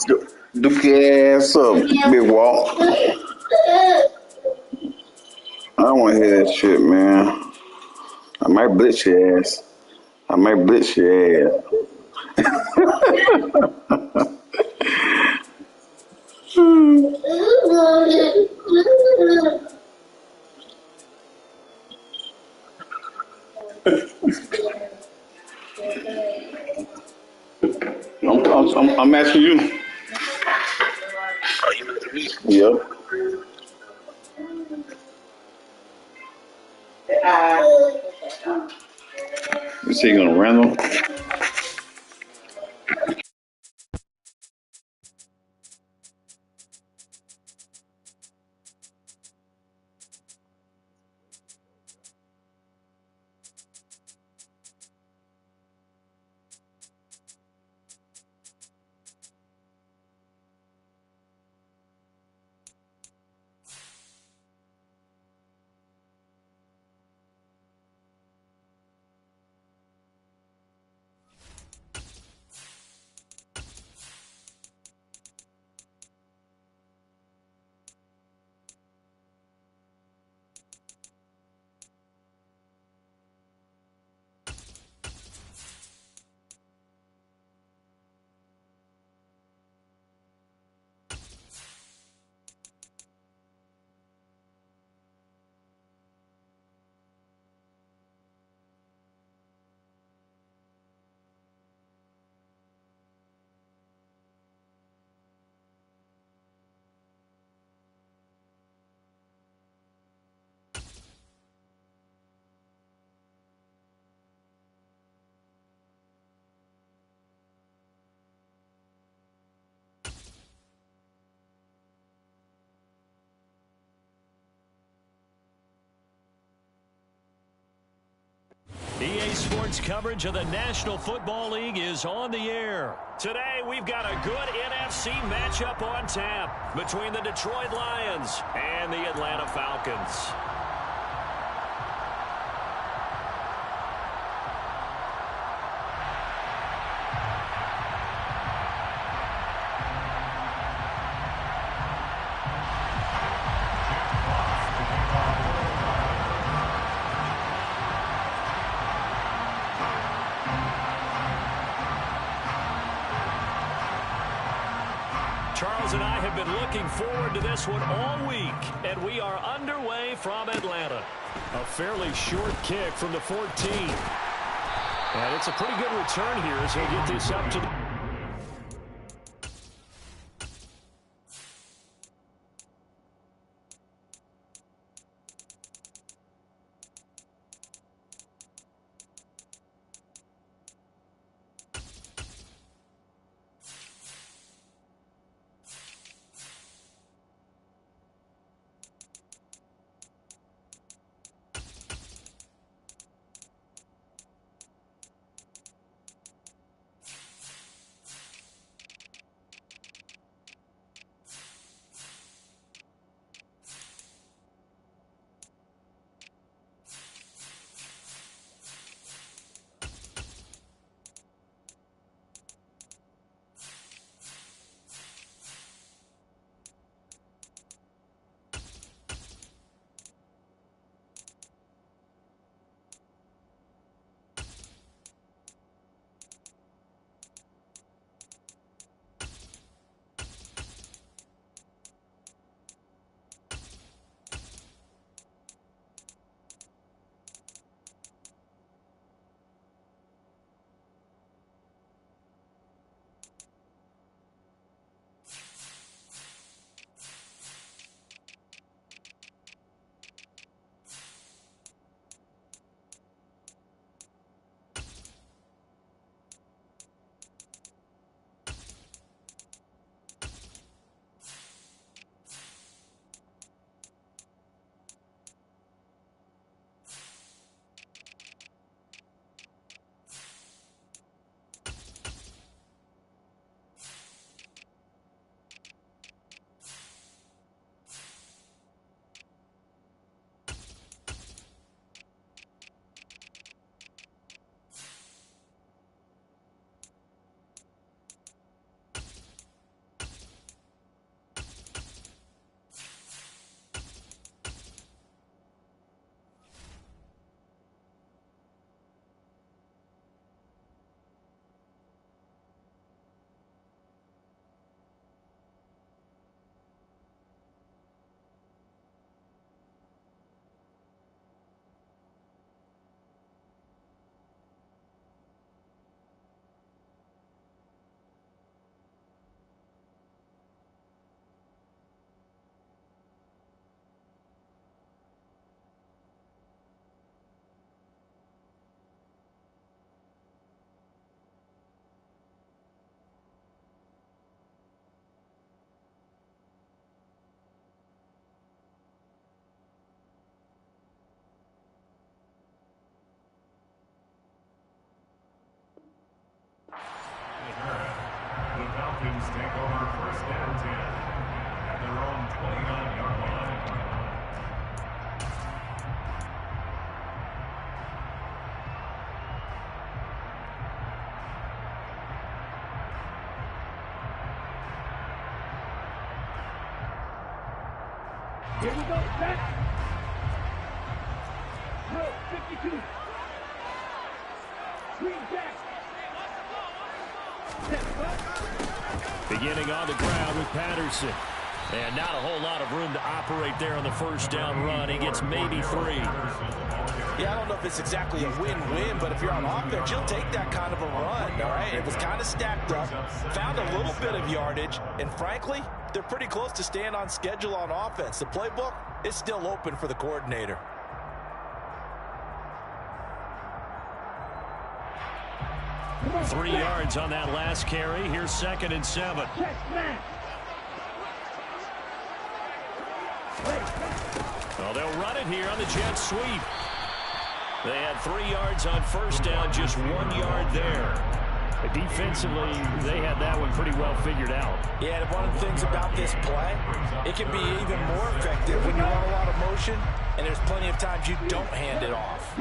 Duke your ass up, big walk. I don't want to hear that shit, man. I might blitz your ass. I might blitz your ass. I'm asking you. Yeah. You say you're gonna random? EA Sports coverage of the National Football League is on the air. Today, we've got a good NFC matchup on tap between the Detroit Lions and the Atlanta Falcons. Charles and I have been looking forward to this one all week, and we are underway from Atlanta. A fairly short kick from the 14. And it's a pretty good return here as he'll get this up to the... take over first and 10 at their own 29-yard line. Here we go, set. Drill, 52. Screen back. Beginning on the ground with Patterson. And not a whole lot of room to operate there on the first down run. He gets maybe 3. Yeah, I don't know if it's exactly a win-win, but if you're on offense, you'll take that kind of a run, all right? It was kind of stacked up, found a little bit of yardage, and frankly, they're pretty close to staying on schedule on offense. The playbook is still open for the coordinator. On, 3 yards on that last carry. Here's 2nd and 7. Well, they'll run it here on the jet sweep. They had 3 yards on first down, just 1 yard there. But defensively, they had that one pretty well figured out. Yeah, and one of the things about this play, it can be even more effective when you run a lot of motion, and there's plenty of times you don't hand it off.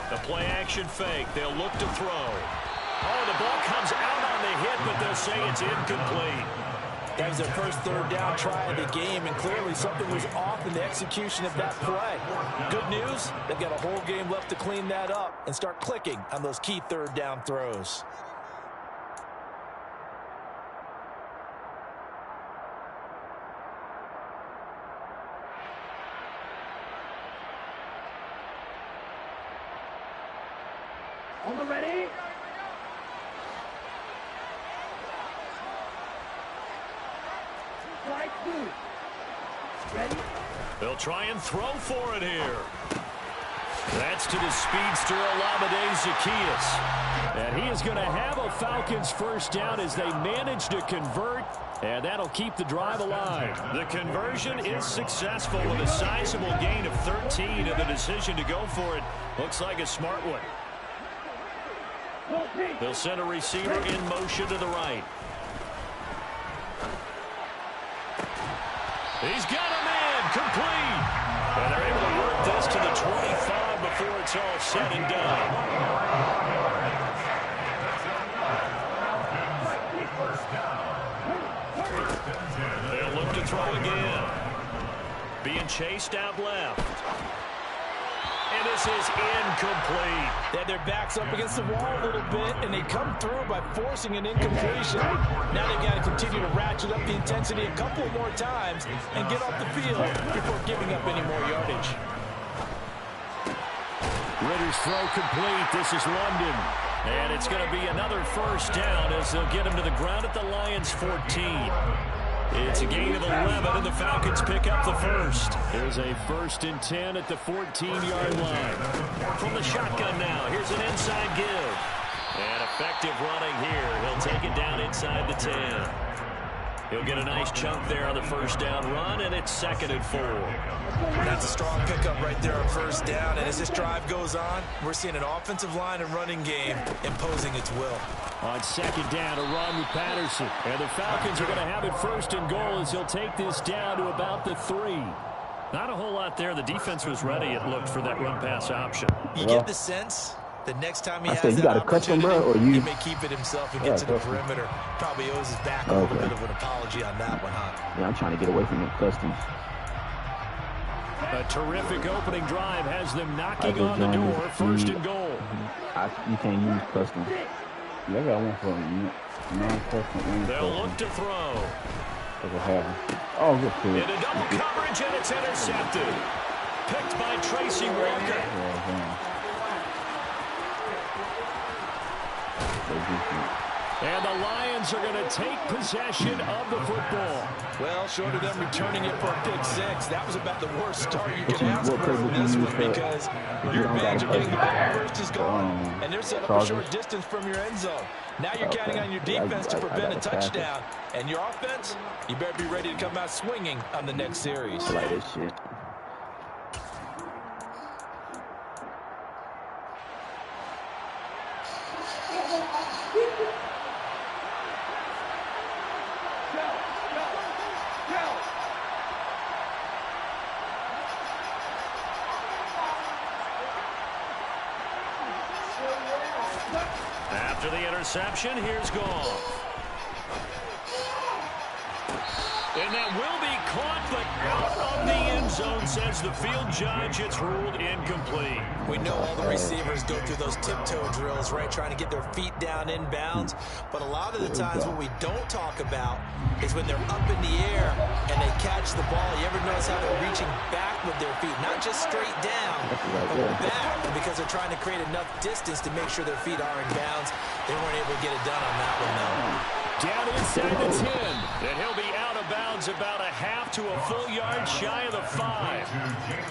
The play action fake. They'll look to throw. Oh, the ball comes out on the hit, but they'll say it's incomplete. That was their first 3rd down try of the game, and clearly something was off in the execution of that play. Good news, they've got a whole game left to clean that up and start clicking on those key 3rd down throws. On the ready. Strike 2. Ready. They'll try and throw for it here. That's to the speedster Olamide Zaccheaus. And he is going to have a Falcons first down as they manage to convert. And that'll keep the drive alive. The conversion is successful with a sizable gain of 13. And the decision to go for it looks like a smart one. They'll send a receiver in motion to the right. He's got a man complete. And they're able to work this to the 25 before it's all said and done. They'll look to throw again. Being chased out left. And this is incomplete. They had their backs up against the wall a little bit, and they come through by forcing an incompletion. Now they've got to continue to ratchet up the intensity a couple more times and get off the field before giving up any more yardage. Ritter's throw complete. This is London. And it's going to be another first down as they'll get him to the ground at the Lions' 14. It's a gain of 11, and the Falcons pick up the first. There's a 1st and 10 at the 14-yard line. From the shotgun now, here's an inside give. And effective running here. He'll take it down inside the 10. He'll get a nice chunk there on the first down run, and it's 2nd and 4. That's a strong pickup right there on first down. And as this drive goes on, we're seeing an offensive line and running game imposing its will. On 2nd down, a run with Patterson. And the Falcons are going to have it 1st and goal as he'll take this down to about the 3. Not a whole lot there. The defense was ready, it looked, for that run-pass option. You get the sense the next time he has you that got a custom, bro, or he you may keep it himself and get to the perimeter. Probably owes his back a little bit of an apology on that one, huh? Yeah, I'm trying to get away from the customs. A terrific opening drive has them knocking on the door. 1st and goal. You can't use custom. Yeah, I got one for you. Non-custom. They'll look to throw. Oh, good for it. Into double coverage, and it's intercepted. Picked by Tracy Walker. And the Lions are going to take possession of the football. Well, short of them returning it for a pick 6, that was about the worst start you could ask for in this one, because your fans are getting the ball first is gone, and they're set up a short distance from your end zone. Now you're counting on your defense to prevent a touchdown, and your offense, you better be ready to come out swinging on the next series. I like this shit. After the interception, here's Goff. And that will be caught, but out of the end zone, says the field judge. It's ruled incomplete. We know all the receivers go through those tiptoe drills, right, trying to get their feet down inbounds. But a lot of the times what we don't talk about is when they're up in the air and they catch the ball. You ever notice how they're reaching back with their feet? Not just straight down, but back, because they're trying to create enough distance to make sure their feet are in bounds. They weren't able to get it done on that one, though. Down inside the 10, and he'll be out of bounds about a half to a full yard shy of the 5.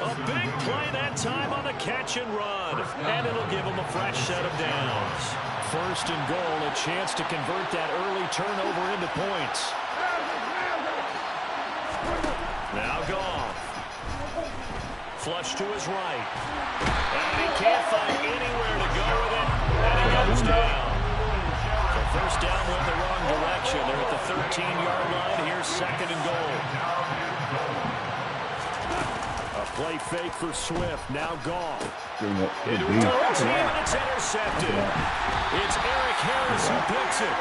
A big play that time on the catch and run, and it'll give him a fresh set of downs. First and goal, a chance to convert that early turnover into points. Now Goff. Flush to his right. And he can't find anywhere to go with it, and he goes down. First down went the wrong direction. They're at the 13-yard line. Here's second and goal. A play fake for Swift. Now Goff. Into a double team, and it's intercepted. It's Eric Harris who picks it.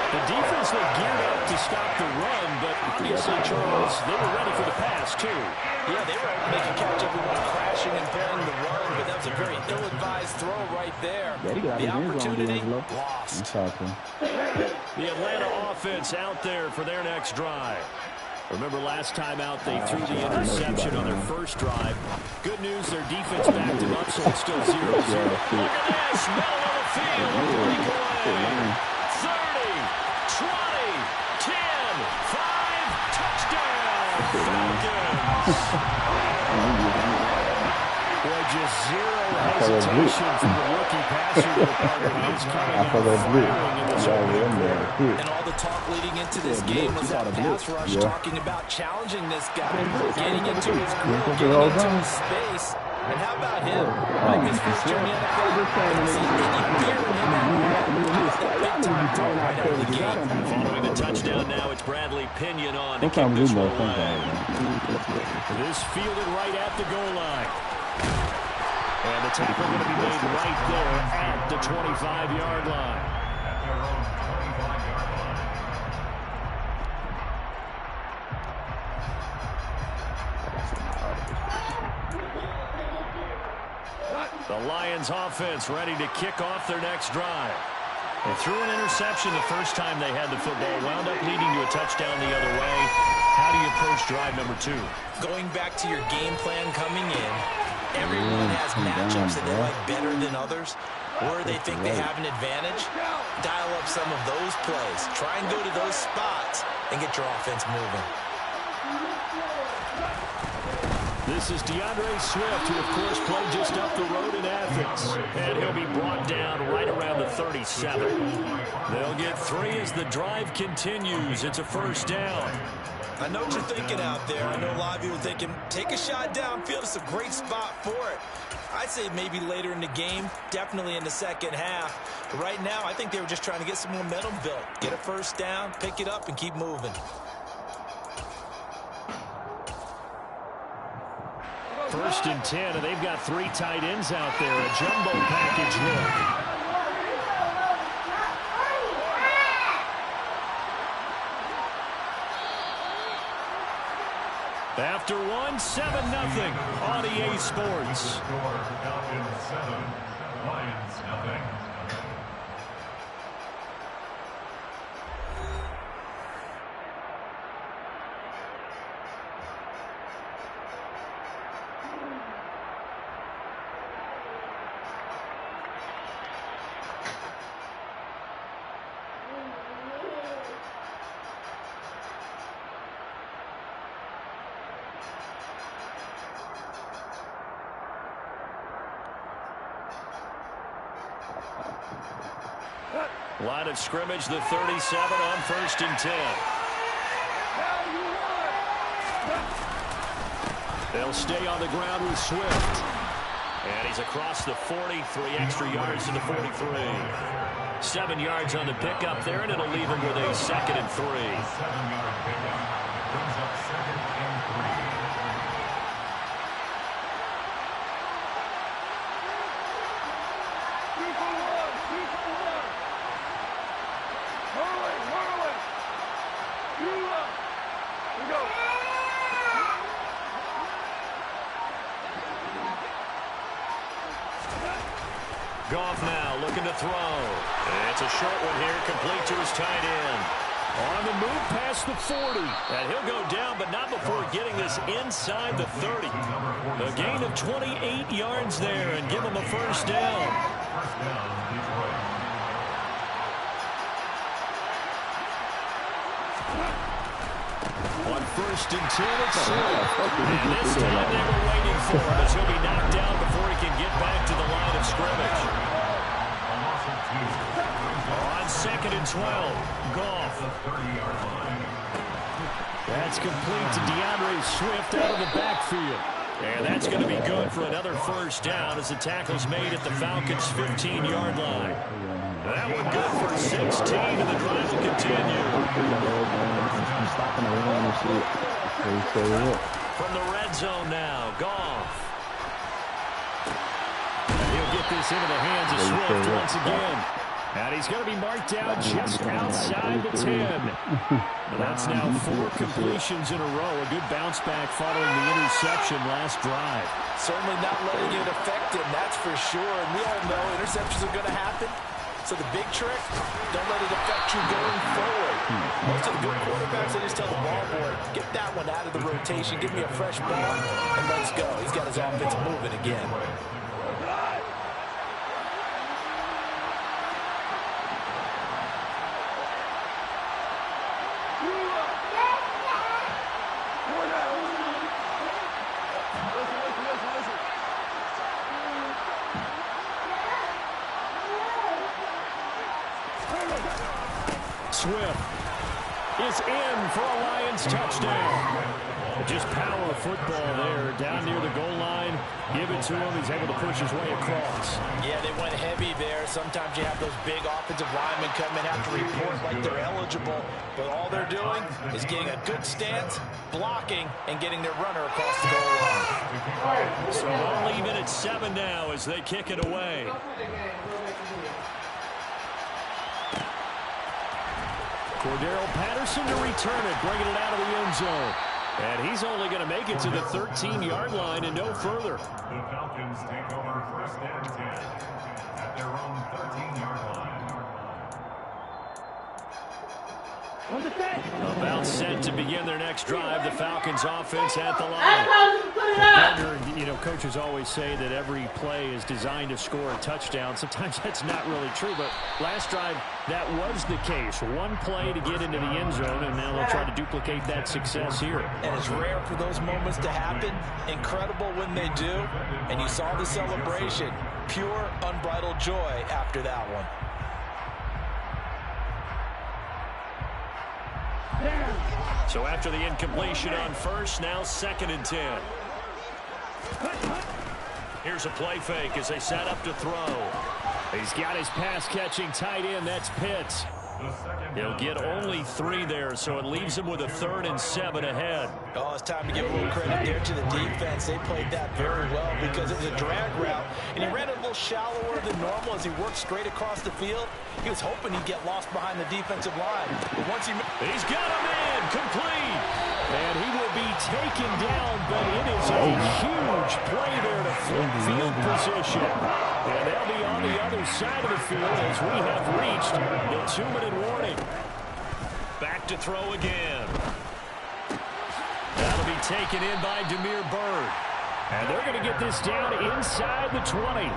The defense looked geared up to stop the run, but obviously, Charles, they were ready for the pass, too. Yeah, they were able to make a catch everyone crashing and playing the run, but that was a very ill-advised throw right there. The opportunity lost. The Atlanta offense out there for their next drive. Remember last time out they threw the interception on their first drive. Good news, their defense backed them up, so it's still 0-0. Look at this, middle of the field, breakaway. 30, 20, 10, 5, touchdown, Falcons. Boy, just zero hesitation from the rookie passer to the partner. He's coming in firing in this one. And all the talk leading into this game was that pass rush, talking about challenging this guy, getting into his group, getting into his space. And how about him? Like his first year in the NFL, didn't see any fear in him. Big time throw right out of the gate. Following the touchdown now, it's Bradley Pinion on to kick this one away. This fielded right at the goal line. And the tackle going to be made right there at the 25-yard line. At their own 25-yard line. The Lions offense ready to kick off their next drive. They threw an interception the first time they had the football, wound up leading to a touchdown the other way. How do you approach drive number 2? Going back to your game plan coming in, everyone has matchups that they like better than others, where they think they have an advantage. Dial up some of those plays. Try and go to those spots and get your offense moving. This is DeAndre Swift, who, of course, played just up the road in Athens. And he'll be brought down right around the 37. They'll get 3 as the drive continues. It's a first down. I know what you're thinking out there. I know a lot of you are thinking, take a shot downfield. It's a great spot for it. I'd say maybe later in the game, definitely in the second half. But right now, I think they were just trying to get some momentum built. Get a first down, pick it up, and keep moving. First and 10, and they've got 3 tight ends out there. A jumbo package look. After 1, 7-0 on EA Sports. Score, Falcons 7, Lions nothing. Line of scrimmage, the 37 on first and 10. They'll stay on the ground with Swift. And he's across the 40, 3 extra yards to the 43. 7 yards on the pickup there, and it'll leave him with a 2nd and 3. 7-yard pickup brings up 2nd and 3. Goff now looking to throw. It's a short one here, complete to his tight end. On the move past the 40. And he'll go down, but not before getting this inside the 30. A gain of 28 yards there and give him a first down. First down, Detroit. On 1st and 10, it's Swift. And this time they were waiting for him as he'll be knocked down before he can get back to the line of scrimmage. On 2nd and 12, Goff. That's complete to DeAndre Swift out of the backfield. And that's going to be good for another first down as the tackle's made at the Falcons' 15-yard line. That one good for 16, and the drive will continue. From the red zone now, Goff. And he'll get this into the hands of Swift once again. And he's going to be marked down just outside the 10. That's now 4 completions in a row. A good bounce back following the interception last drive. Certainly not letting it affect him, that's for sure. And we all know interceptions are going to happen. So the big trick, don't let it affect you going forward. Most of the good quarterbacks, they just tell the ball boy, get that one out of the rotation, give me a fresh ball, and let's go. He's got his offense moving again. Swift is in for a Lions touchdown. Just power football there down near the goal line. Give it to him. He's able to push his way across. Yeah, they went heavy there. Sometimes you have those big offensive linemen come in, have to report like they're eligible. But all they're doing is getting a good stance, blocking, and getting their runner across the goal line. So we'll leave it at 7 now as they kick it away. Cordero Patterson to return it, bringing it out of the end zone. And he's only going to make it to the 13-yard line and no further. The Falcons take over 1st and 10 at their own 13-yard line. About set to begin their next drive. The Falcons offense at the line. You know, coaches always say that every play is designed to score a touchdown. Sometimes that's not really true, but last drive that was the case. One play to get into the end zone, and now they'll try to duplicate that success here. And it's rare for those moments to happen. Incredible when they do. And you saw the celebration. Pure, unbridled joy after that one. So after the incompletion on 1st, now 2nd and 10. Here's a play fake as they set up to throw. He's got his pass-catching tight end. That's Pitts. He'll get only 3 there, so it leaves him with a 3rd and 7 ahead. Oh, it's time to give a little credit there to the defense. They played that very well because it was a drag route, and he ran a little shallower than normal as he worked straight across the field. He was hoping he'd get lost behind the defensive line. But once he's got a man complete, and he will be taken down, but it is a huge play there to flip field position. And they'll be on the other side of the field as we have reached the 2-minute warning. Back to throw again. That'll be taken in by Demir Bird. And they're going to get this down inside the 20.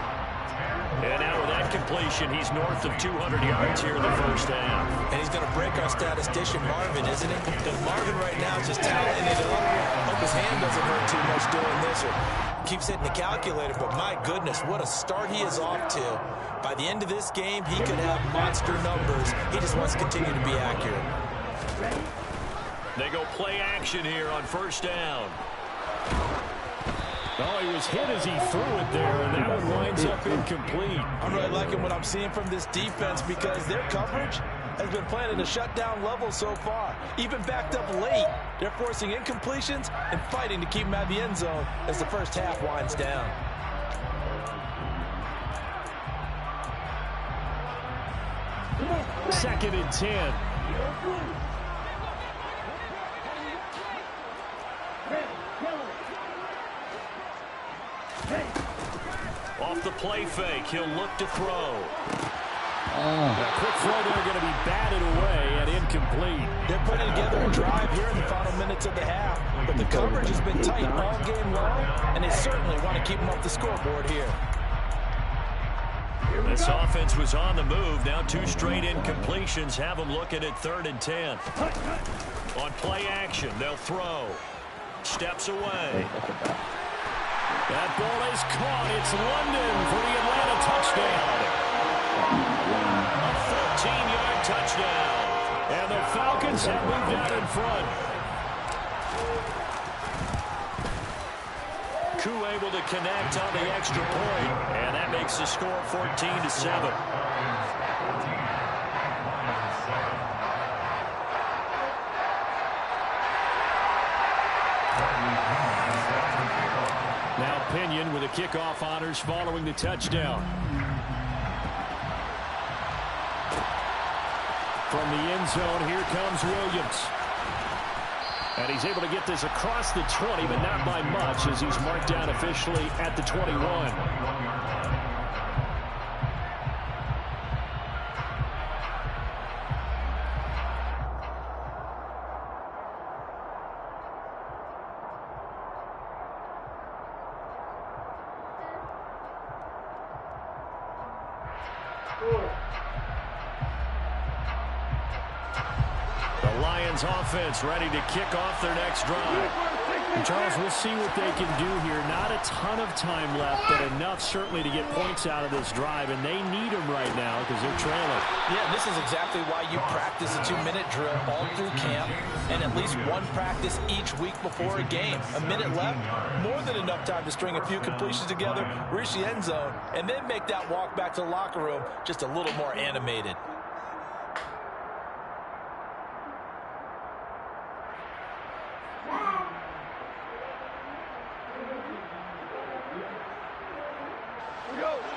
And now with that completion, he's north of 200 yards here in the first half. And he's going to break our statistician, Marvin, isn't it? Because Marvin right now is just tallying it up. Hope his hand doesn't hurt too much doing this or keeps hitting the calculator. But my goodness, what a start he is off to. By the end of this game, he could have monster numbers. He just wants to continue to be accurate. They go play action here on 1st down. Oh, he was hit as he threw it there, and that one winds up incomplete. I'm really liking what I'm seeing from this defense because their coverage has been playing at a shutdown level so far. Even backed up late, they're forcing incompletions and fighting to keep them out of the end zone as the first half winds down. Second and 10. Off the play fake, he'll look to throw. A quick throw there going to be batted away and incomplete. They're putting together a drive here in the final minutes of the half, but the coverage has been tight all game long, and they certainly want to keep them off the scoreboard here. This offense was on the move. Now 2 straight incompletions have them looking at 3rd and 10. On play action, they'll throw. Steps away. That ball is caught. It's London for the Atlanta touchdown. A 14-yard touchdown. And the Falcons have moved out in front. Koo able to connect on the extra point, and that makes the score 14-7. Now Pinion with the kickoff honors following the touchdown. From the end zone, here comes Williams. And he's able to get this across the 20, but not by much, as he's marked down officially at the 21. Offense ready to kick off their next drive. And Charles, we'll see what they can do here. Not a ton of time left, but enough certainly to get points out of this drive, and they need them right now because they're trailing. Yeah, this is exactly why you practice a 2-minute drill all through camp and at least one practice each week before a game. A minute left, more than enough time to string a few completions together, reach the end zone, and then make that walk back to the locker room just a little more animated.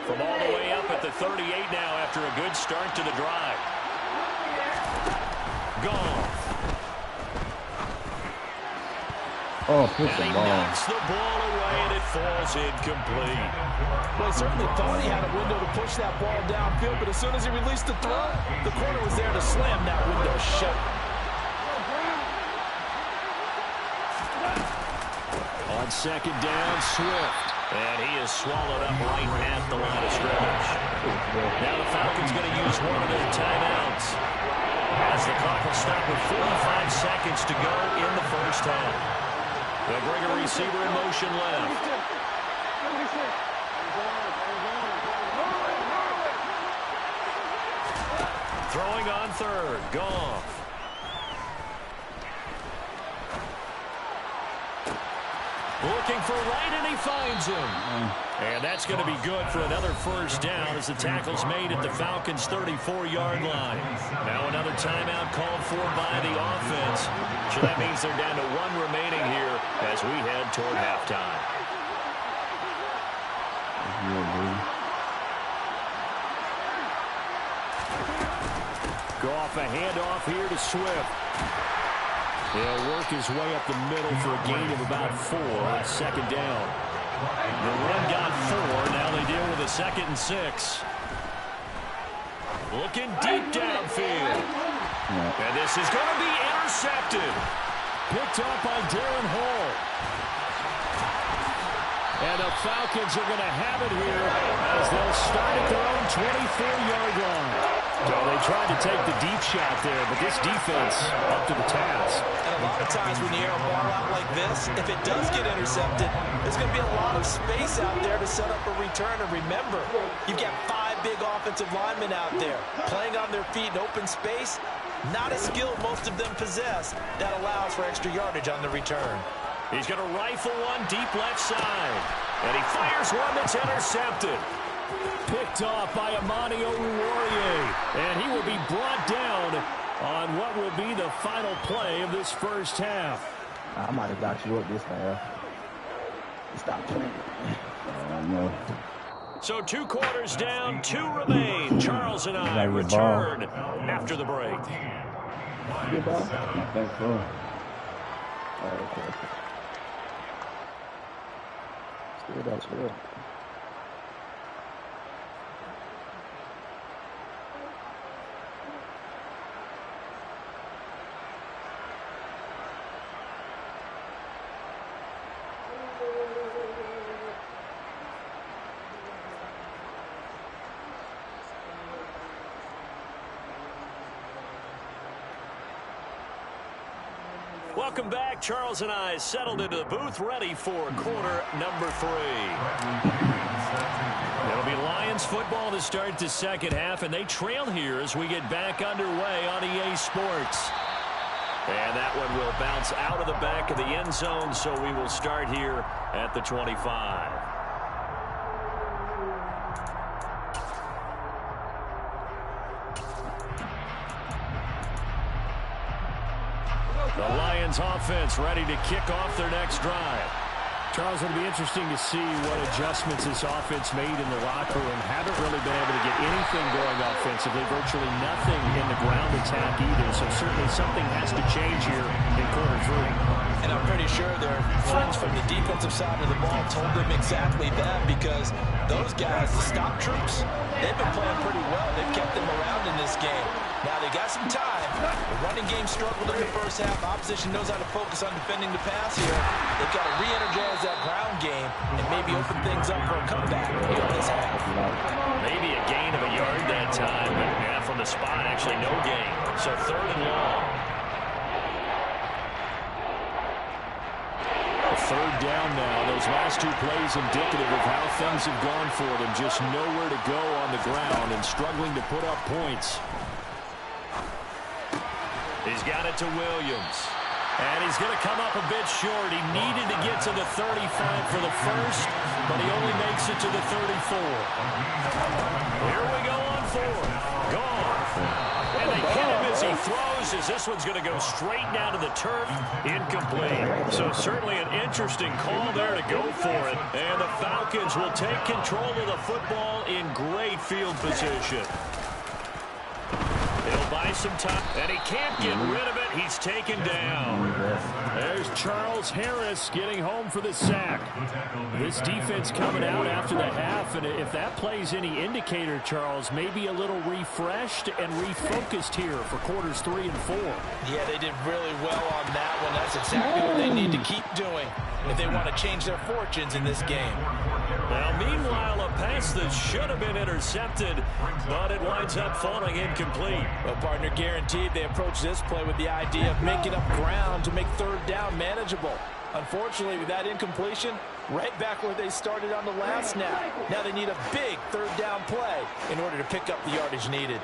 From all the way up at the 38 now after a good start to the drive. Gone. Oh, push the ball. Knocks the ball away and it falls incomplete. Well, he certainly thought he had a window to push that ball downfield, but as soon as he released the throw, the corner was there to slam that window shut. On 2nd down, Swift. And he is swallowed up right at the line of scrimmage. Now the Falcons going to use one of their timeouts, as the clock will stop with 45 seconds to go in the first half. They'll bring a receiver in motion left. Throwing on 3rd, Goff. Looking for right, and he finds him. And that's going to be good for another first down as the tackle's made at the Falcons' 34-yard line. Now another timeout called for by the offense. So that means they're down to 1 remaining here as we head toward halftime. Go off a handoff here to Swift. He'll work his way up the middle for a gain of about 4 on 2nd down. The run got 4. Now they deal with a 2nd and 6. Looking deep downfield. And this is going to be intercepted. Picked up by Darren Hall. And the Falcons are going to have it here as they'll start at their own 24-yard line. So they tried to take the deep shot there, but this defense up to the task. And a lot of times when you air a ball out like this, if it does get intercepted, there's going to be a lot of space out there to set up a return. And remember, you've got 5 big offensive linemen out there playing on their feet in open space. Not a skill most of them possess that allows for extra yardage on the return. He's going to rifle one deep left side. And he fires one that's intercepted. Picked off by Amani Oruwariye. And he will be brought down on what will be the final play of this first half. I might have got you up this half. Stop playing. No. So 2 quarters down, 2 remain. Charles and I return after the break. Good ball? I think so. Okay. Still. welcome back. Charles and I settled into the booth ready for quarter number 3. It'll be Lions football to start the second half, and they trail here as we get back underway on EA Sports. And that one will bounce out of the back of the end zone, so we will start here at the 25. The Lions offense ready to kick off their next drive. Charles, it'll be interesting to see what adjustments this offense made in the locker room. Haven't really been able to get anything going offensively, virtually nothing in the ground attack either. So certainly something has to change here in quarter 3. And I'm pretty sure their friends from the defensive side of the ball told them exactly that, because those guys, the stop troops, they've been playing pretty well. They've kept them around in this game. Now they got some time. The running game struggled in the first half. Opposition knows how to focus on defending the pass here. They've got to re-energize that ground game and maybe open things up for a comeback here in this half. Maybe a gain of a yard that time, but yeah, from the spot, actually no gain. So 3rd and long. A 3rd down now. Those last 2 plays indicative of how things have gone for them. Just nowhere to go on the ground and struggling to put up points. He's got it to Williams. And he's going to come up a bit short. He needed to get to the 35 for the first, but he only makes it to the 34. Here we go on 4th. Gone. And they hit him as he throws, as this one's going to go straight down to the turf. Incomplete. So certainly an interesting call there to go for it. And the Falcons will take control of the football in great field position. He'll buy some time, and he can't get rid of it. He's taken down. There's Charles Harris getting home for the sack. This defense coming out after the half, and if that plays any indicator, Charles, maybe a little refreshed and refocused here for quarters 3 and 4. Yeah, they did really well on that one. That's exactly what they need to keep doing if they want to change their fortunes in this game. Now, meanwhile, a pass that should have been intercepted, but it winds up falling incomplete. Well, partner, guaranteed they approach this play with the idea of making up ground to make 3rd down manageable. Unfortunately, with that incompletion, right back where they started on the last snap. Now they need a big 3rd down play in order to pick up the yardage needed.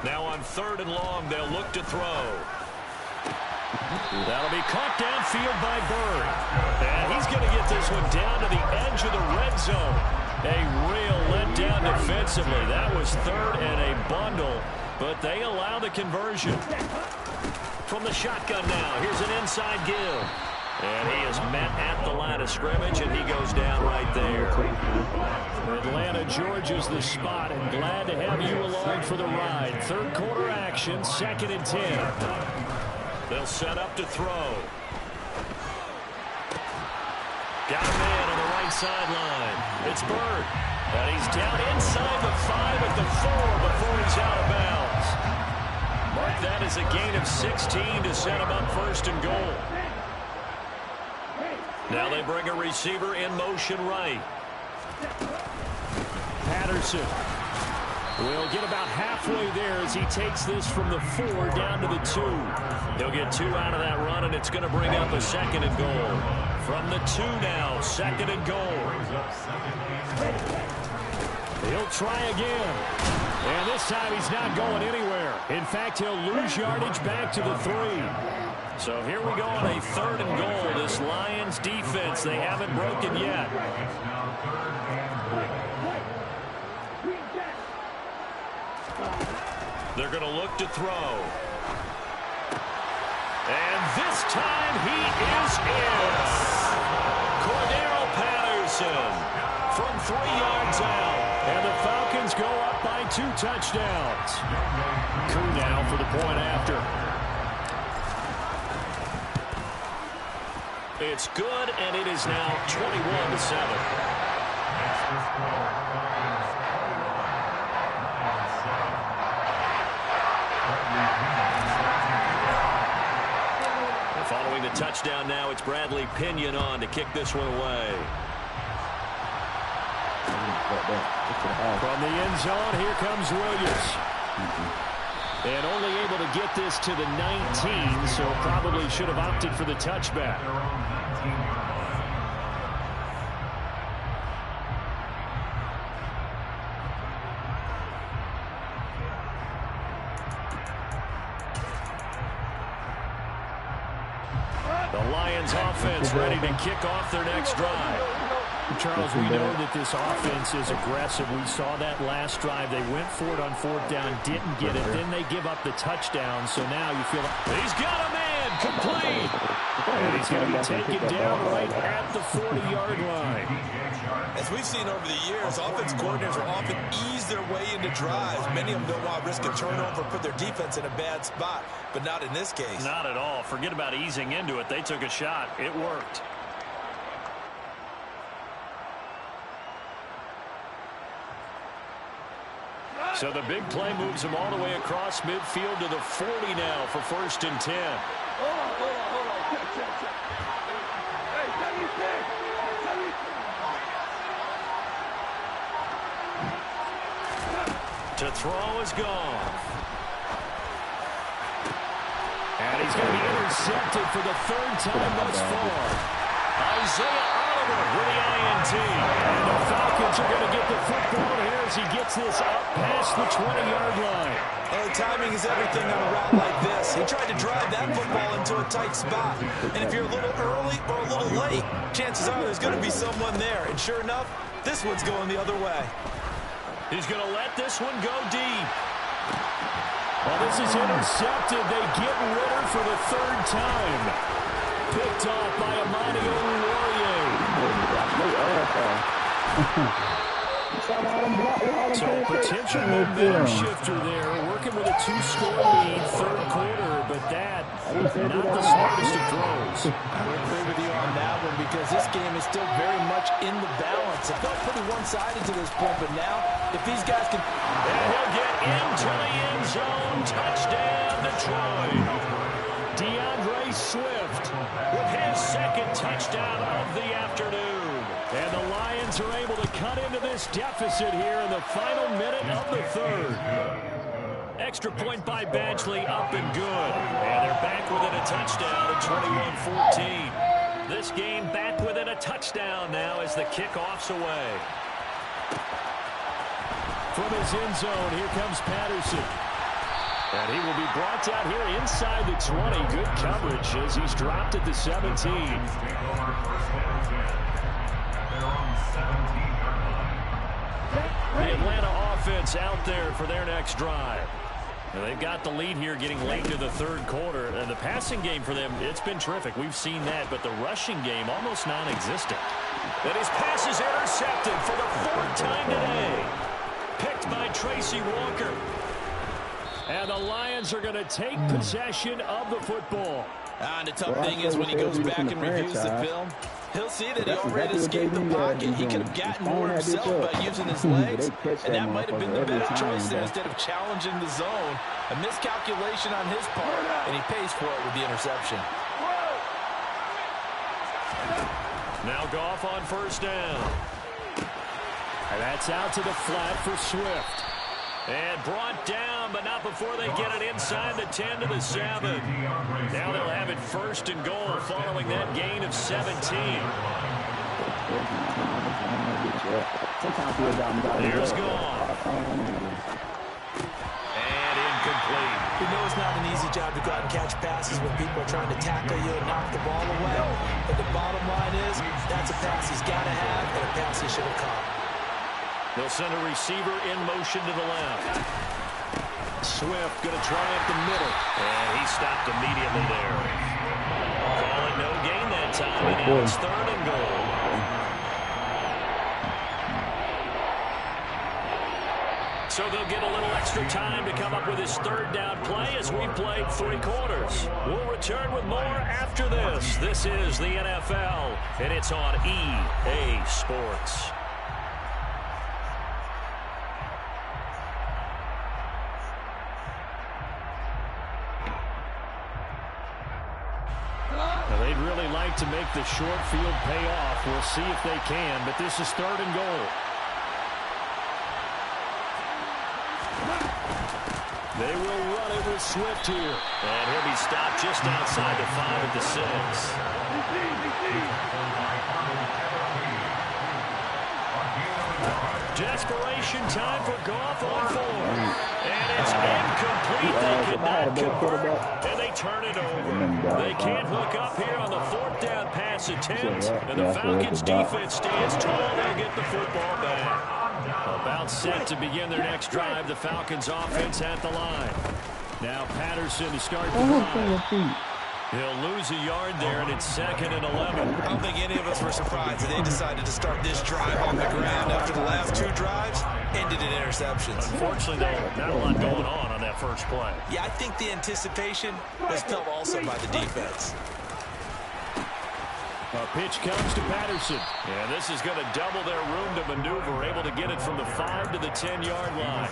Now on 3rd and long, they'll look to throw. That'll be caught downfield by Bird. And he's going to get this one down to the edge of the red zone. A real letdown defensively. That was 3rd and a bundle, but they allow the conversion. From the shotgun now, here's an inside give. And he is met at the line of scrimmage, and he goes down right there. Atlanta, Georgia's the spot, and glad to have you along for the ride. 3rd quarter action, 2nd and 10. They'll set up to throw. Got a man on the right sideline. It's Bird. And he's down inside the 5 at the 4 before he's out of bounds. Mark that as a gain of 16 to set him up 1st and goal. Now they bring a receiver in motion right. Patterson will get about halfway there as he takes this from the 4 down to the 2. He'll get 2 out of that run, and it's going to bring up a 2nd and goal. From the 2 now, 2nd and goal. He'll try again. And this time he's not going anywhere. In fact, he'll lose yardage back to the 3. So here we go on a 3rd and goal. This Lions defense, they haven't broken yet. They're going to look to throw. And this time he is in. Cordero Patterson from 3 yards out. And the Falcons go up by 2 touchdowns. Koo now for the point after. It's good, and it is now 21-7. Following the touchdown now, it's Bradley Pinion on to kick this one away. From the end zone, here comes Williams. And only able to get this to the 19, so probably should have opted for the touchback. The Lions offense ready to kick off their next drive. Charles, we know that this offense is aggressive. We saw that last drive. They went for it on 4th down, didn't get it. Then they give up the touchdown. So now you feel like he's got a man complete. And he's going to be taken down right at the 40-yard line. As we've seen over the years, offense coordinators will often ease their way into drives. Many of them don't want to risk a turnover, put their defense in a bad spot, but not in this case. Not at all. Forget about easing into it. They took a shot. It worked. So the big play moves him all the way across midfield to the 40 now for 1st and 10. Hold on. Check. Hey, 76. To throw is gone. And he's going to be intercepted for the 3rd time thus far. Isaiah Oliver with the INT. And the Falcons are going to get the football here as he gets this up past the 20-yard line. Well, timing is everything on a route like this. He tried to drive that football into a tight spot. And if you're a little early or a little late, chances are there's going to be someone there. And sure enough, this one's going the other way. He's going to let this one go deep. Well, this is intercepted. They get Ritter for the 3rd time. Picked off by Dmoney. So potential momentum shifter there, working with a 2-score lead, 3rd quarter, but that not the smartest of throws. I would agree with you on that one because this game is still very much in the balance. It felt pretty one-sided to this point, but now if these guys can... And he'll get into the end zone. Touchdown, Detroit. DeAndre Swift with his 2nd touchdown of the afternoon. And the Lions are able to cut into this deficit here in the final minute of the 3rd. Extra point by Badgley, up and good. And they're back within a touchdown at 21-14. This game back within a touchdown now as the kickoff's away. From his end zone, here comes Patterson. And he will be brought down here inside the 20. Good coverage as he's dropped at the 17. The Atlanta offense out there for their next drive. Now they've got the lead here getting late to the 3rd quarter. And the passing game for them, it's been terrific. We've seen that, but the rushing game almost non-existent. And his pass is intercepted for the 4th time today. Picked by Tracy Walker. And the Lions are going to take possession of the football. And the tough thing is when he goes back and reviews the film, he'll see that he already escaped the pocket. He could have gotten more himself by using his legs, and that might have been the better choice there instead of challenging the zone. A miscalculation on his part, and he pays for it with the interception. Now Goff on 1st down. And that's out to the flat for Swift. And brought down, but not before they get it inside the 10 to the 7. Now they'll have it 1st and goal following that gain of 17. Here's Goff. And incomplete. We know it's not an easy job to go out and catch passes when people are trying to tackle you and knock the ball away. But the bottom line is, that's a pass he's got to have and a pass he should have caught. They'll send a receiver in motion to the left. Swift going to try up the middle. And he stopped immediately there. Calling no gain that time. And now it's 3rd and goal. So they'll get a little extra time to come up with his 3rd down play as we played 3 quarters. We'll return with more after this. This is the NFL, and it's on EA Sports. They'd really like to make the short field pay off. We'll see if they can, but this is 3rd and goal. They will run it with Swift here. And he'll be stopped just outside the 5 at the 6. Desperation time for Goff on 4. And it's incomplete. They could not convert. And they turn it over. They can't hook up here on the 4th down pass attempt. And the Falcons defense stands tall. They'll get the football back. About set to begin their next drive. The Falcons offense at the line. Now Patterson to start the drive. He'll lose a yard there, and it's 2nd and 11. I don't think any of us were surprised that they decided to start this drive on the ground after the last 2 drives ended in interceptions. Unfortunately, though, not a lot going on that first play. Yeah, I think the anticipation was felt also by the defense. A pitch comes to Patterson. And this is going to double their room to maneuver, able to get it from the 5 to the 10-yard line.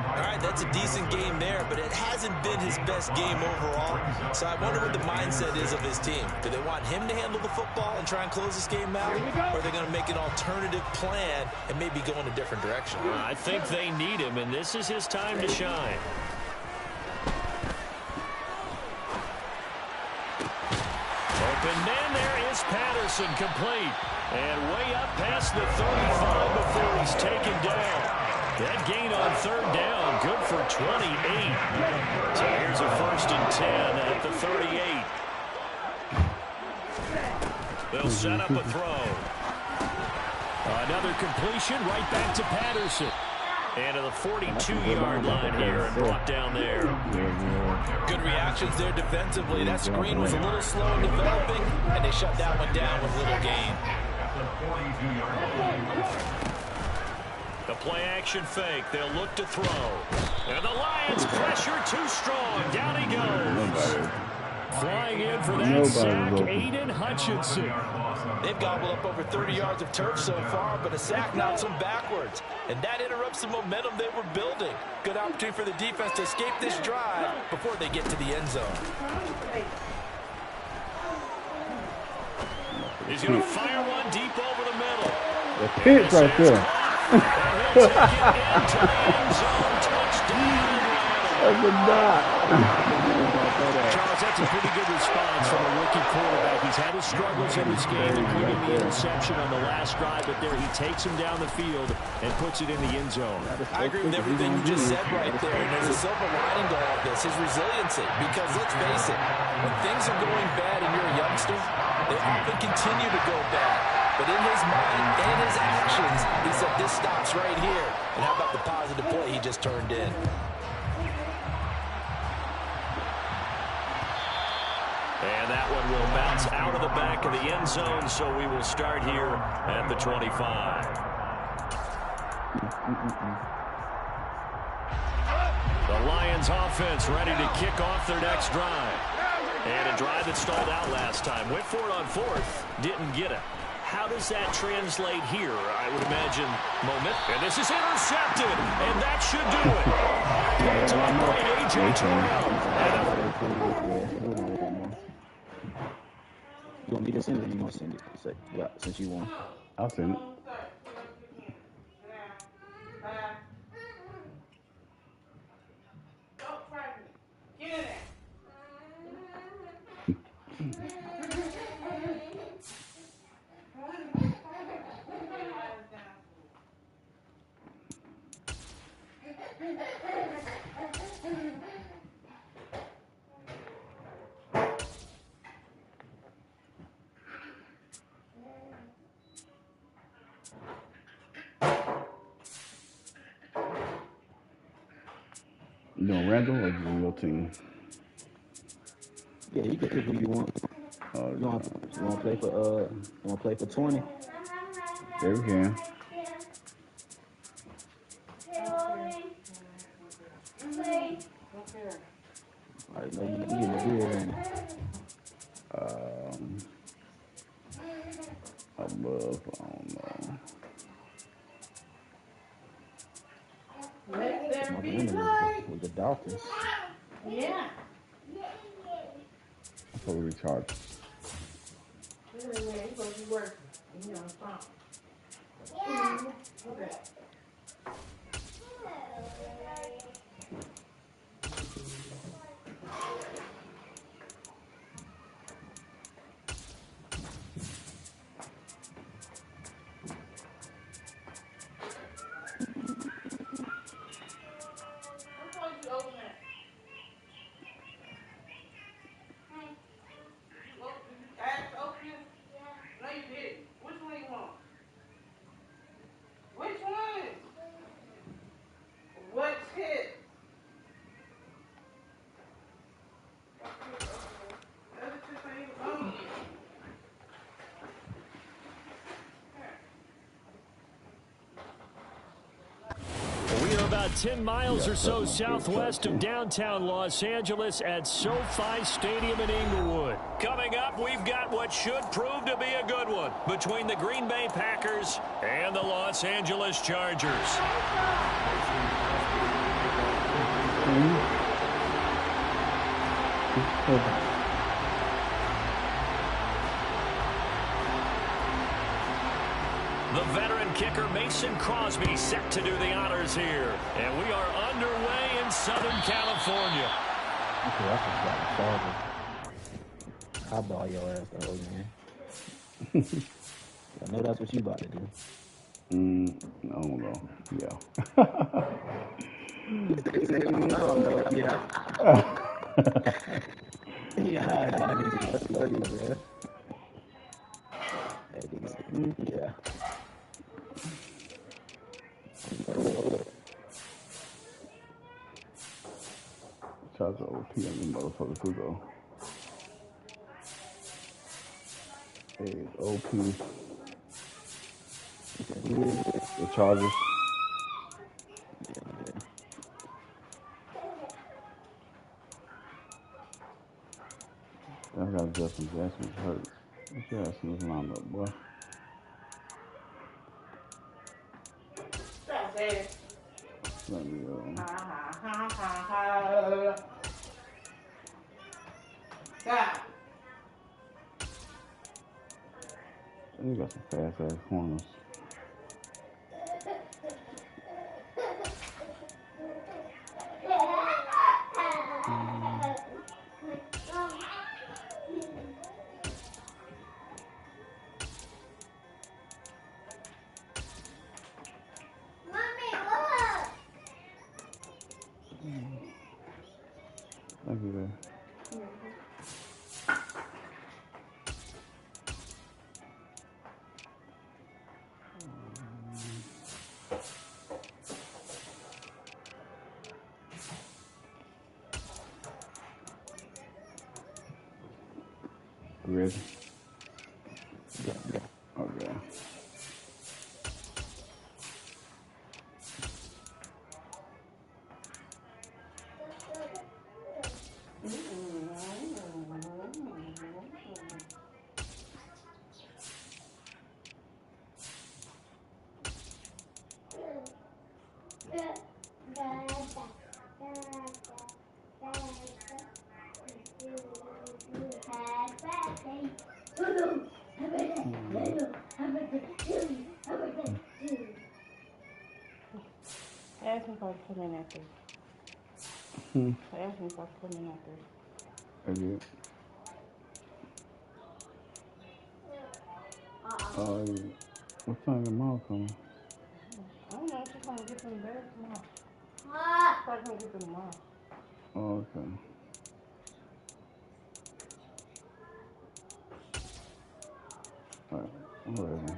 All right, that's a decent game there, but it hasn't been his best game overall. So I wonder what the mindset is of his team. Do they want him to handle the football and try and close this game out? Or are they going to make an alternative plan and maybe go in a different direction? I think they need him, and this is his time to shine. Open man, there is Patterson, complete. And way up past the 35 before he's taken down. That gain on 3rd down, good for 28. So here's a 1st and 10 at the 38. They'll set up a throw. Another completion right back to Patterson. And to the 42-yard line here and brought down there. Good reactions there defensively. That screen was a little slow in developing, and they shut that one down with little gain. The play-action fake. They'll look to throw. And the Lions pressure too strong. Down he goes. Flying in for that sack, Aiden Hutchinson. They've gobbled up over 30 yards of turf so far, but a sack knocks them backwards. And that interrupts the momentum they were building. Good opportunity for the defense to escape this drive before they get to the end zone. He's going to fire one deep over the middle. The pitch right there. That's a dot. Charles, that's a pretty good response from a rookie quarterback. He's had his struggles in this game, including the interception on the last drive, but there he takes him down the field and puts it in the end zone. I agree with everything you just said right there, and there's a silver lining to all this, his resiliency, because let's face it, when things are going bad and you're a youngster, they often continue to go bad. But in his mind and his actions, he said, this stops right here. And how about the positive play he just turned in? And that one will bounce out of the back of the end zone, so we will start here at the 25. The Lions offense ready to kick off their next drive. And a drive that stalled out last time. Went for it on 4th, didn't get it. How does that translate here? I would imagine moment. And this is intercepted, and that should do it. Picked off by A.J. Terrell. You want me to send it or you want to send it? Yeah, since you won. I'll send it. You doing Randall or you your team? Yeah, you can pick who you want. You want to play for 20? There we can. All right, no, you getting a beer, ain't it? Above, I don't know. Let there be light. With the Dolphins. Yeah. I'm probably retarded. You're supposed to be working. You know, yeah. Okay. about 10 miles or so southwest of downtown Los Angeles at SoFi Stadium in Inglewood. Coming up, we've got what should prove to be a good one between the Green Bay Packers and the Los Angeles Chargers. The veteran kicker Mason Crosby set to do the honors here. And we are underway in Southern California. I'll ball your ass though, man. I know that's what you about to do. I don't know. Yeah. Yeah. Charge the OP on the motherfucker too though. Hey, OP. The Chargers. I got Justin Jackson's hurt. Jackson was lined up, boy. Let me You got some fast ass corners. Thank you, there. Ready? Okay. Ask me if I was coming after. Ask me if I was coming after. I did. What time your mom coming? I don't know. She's going to get some better tomorrow. She's going to get them tomorrow. Oh, okay. All right. I'm ready.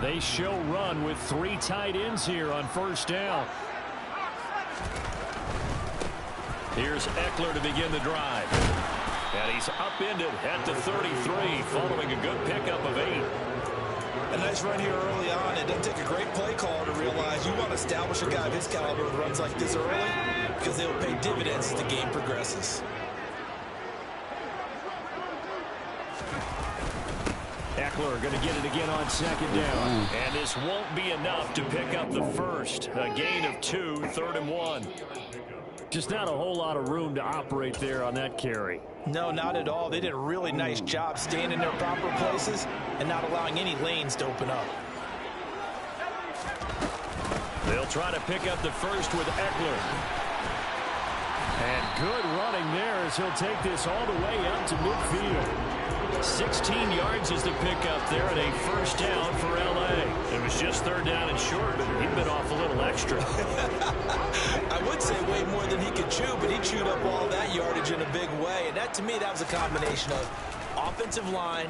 They show run with 3 tight ends here on first down. Here's Eckler to begin the drive. And he's upended at the 33 following a good pickup of 8. A nice run here early on. It doesn't take a great play caller to realize you want to establish a guy of his caliber with runs like this early because they will pay dividends as the game progresses. Eckler going to get it again on second down. And this won't be enough to pick up the first. A gain of 2, 3rd and 1. Just not a whole lot of room to operate there on that carry. No, not at all. They did a really nice job staying in their proper places and not allowing any lanes to open up. They'll try to pick up the first with Eckler. And good running there as he'll take this all the way out to midfield. 16 yards is the pickup there, and a first down for L.A. It was just third down and short, but he bit off a little extra. I would say way more than he could chew, but he chewed up all that yardage in a big way. And that, to me, that was a combination of offensive line,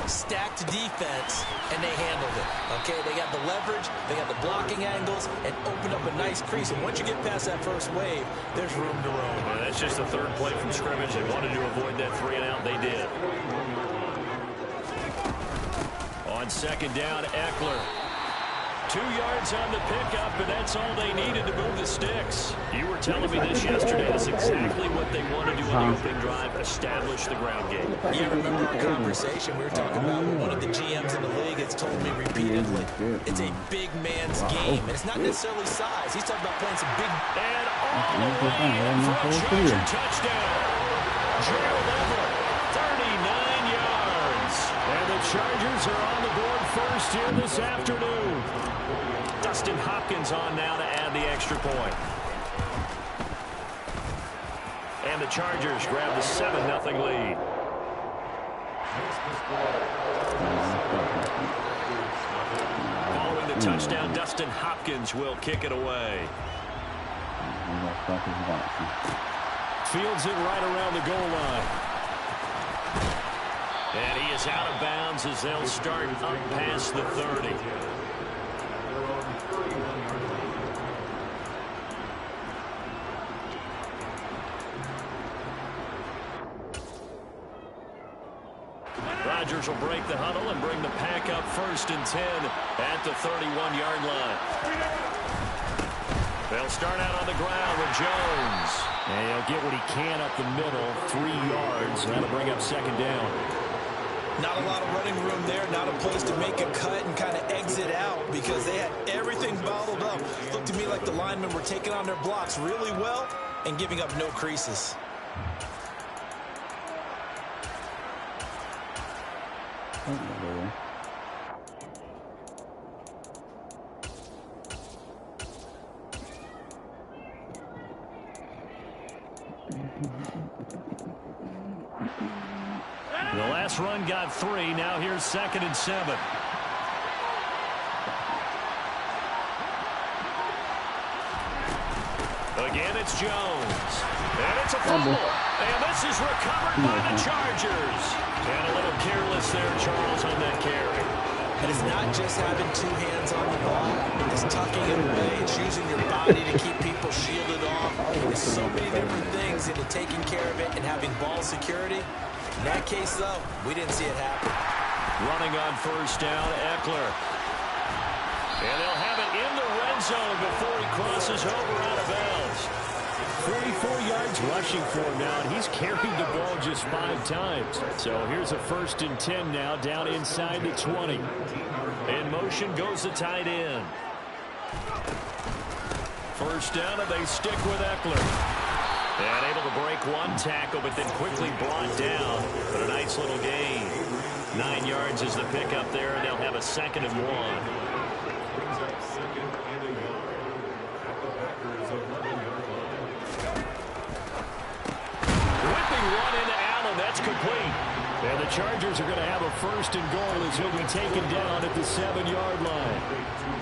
stacked defense, and they handled it. Okay, they got the leverage, they got the blocking angles, and opened up a nice crease. And once you get past that first wave, there's room to roam. Well, that's just the third play from scrimmage. They wanted to avoid that 3-and-out. They did. On second down, Eckler. 2 yards on the pickup, and that's all they needed to move the sticks. You were telling me this yesterday. That's exactly what they want to do on the opening drive, establish the ground game. Yeah, remember our conversation we were talking about when one of the GMs in the league has told me repeatedly, it's a big man's game. And it's not necessarily size. He's talking about playing some big... And all the way in for a Charger touchdown. Gerald Everett, 39 yards. And the Chargers are on the board first here this afternoon. Dustin Hopkins on now to add the extra point. And the Chargers grab the 7-0 lead. Following the touchdown, Dustin Hopkins will kick it away. Fields it right around the goal line. And he is out of bounds as they'll start up past the 30. Rodgers will break the huddle and bring the pack up 1st and 10 at the 31-yard line. They'll start out on the ground with Jones. And he'll get what he can up the middle, 3 yards. That'll bring up second down. Not a lot of running room there, not a place to make a cut and kind of exit out because they had everything bottled up. Looked to me like the linemen were taking on their blocks really well and giving up no creases. The last run got 3. Now here's 2nd and 7. Again, it's Jones. And it's a fumble. And this is recovered by the Chargers. And a little careless there, Charles, on that carry. And it's not just having 2 hands on the ball. It's tucking it away. It's using your body to keep people shielded off. There's so many different things into taking care of it and having ball security. In that case, though, we didn't see it happen. Running on 1st down, Eckler. And they'll have it in the red zone before he crosses over out of bounds. 44 yards rushing for him now, and he's carried the ball just 5 times. So here's a 1st and 10 now, down inside the 20. In motion goes the tight end. 1st down, and they stick with Eckler. And able to break 1 tackle, but then quickly brought down. But a nice little gain. 9 yards is the pickup there, and they'll have a 2nd and 1. That's complete. And the Chargers are going to have a 1st and goal as he'll be taken down at the 7-yard line.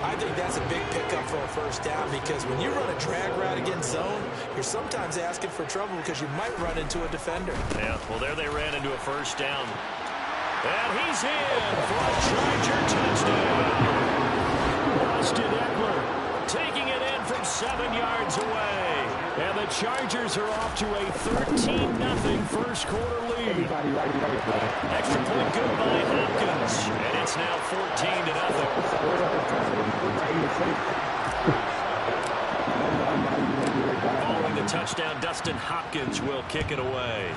I think that's a big pickup for a 1st down because when you run a drag route against zone, you're sometimes asking for trouble because you might run into a defender. Yeah, well, there they ran into a 1st down. And he's in for a Charger touchdown. Austin Eckler taking it in from 7 yards away. And the Chargers are off to a 13-0 first quarter lead. Extra point good by Hopkins. And it's now 14-0. Following the touchdown, Dustin Hopkins will kick it away.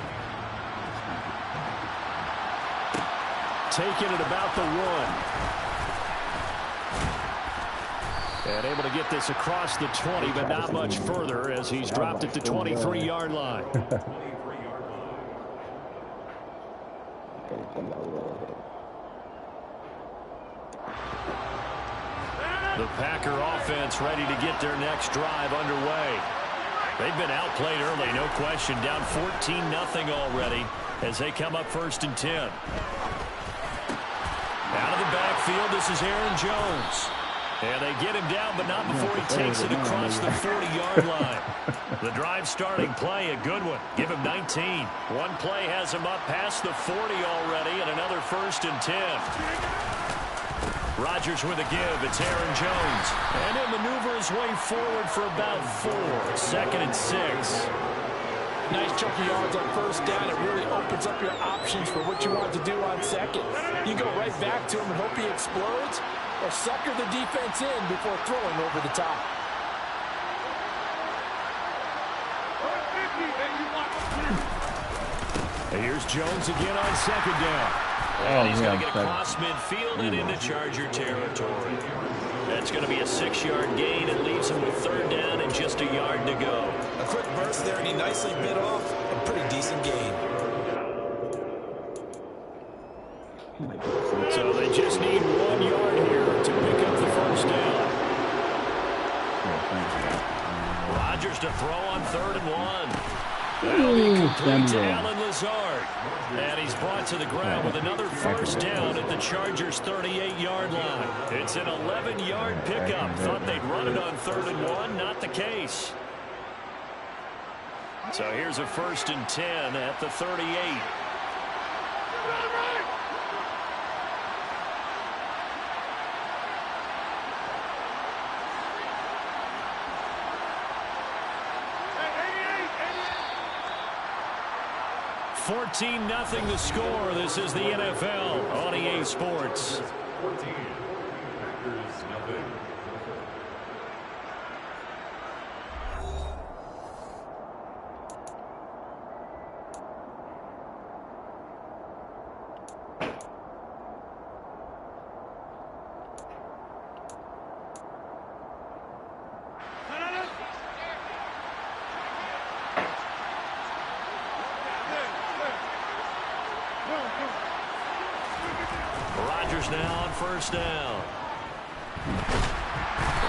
Taking it about the 1. And able to get this across the 20, but not much further as he's dropped at the 23-yard line. The Packer offense ready to get their next drive underway. They've been outplayed early, no question. Down 14-0 already. as they come up 1st and 10. Out of the backfield, this is Aaron Jones. And they get him down, but not before he takes it across the 40-yard line. The drive starting play, a good one. Give him 19. One play has him up past the 40 already, and another 1st and 10. Rodgers with a give. It's Aaron Jones. And he'll maneuver his way forward for about 4. 2nd and 6. Nice chunk of yards on 1st down. It really opens up your options for what you want to do on 2nd. You go right back to him and hope he explodes, or sucker the defense in before throwing over the top. Here's Jones again on 2nd down. And he's going to get across midfield and into Charger territory. That's going to be a 6-yard gain. It leaves him with 3rd down and just a yard to go. A quick burst there, and he nicely bit off a pretty decent gain. So they just need 1 yard here to pick up the 1st down. Rodgers to throw on 3rd and 1. That'll be complete to Alan Lazard. And he's brought to the ground with another 1st down at the Chargers' 38-yard line. It's an 11-yard pickup. Thought they'd run it on 3rd and 1. Not the case. So here's a 1st and 10 at the 38. $14-0 the score. This is the NFL on EA Sports. 14. Packers, nothing. Rodgers now on 1st down.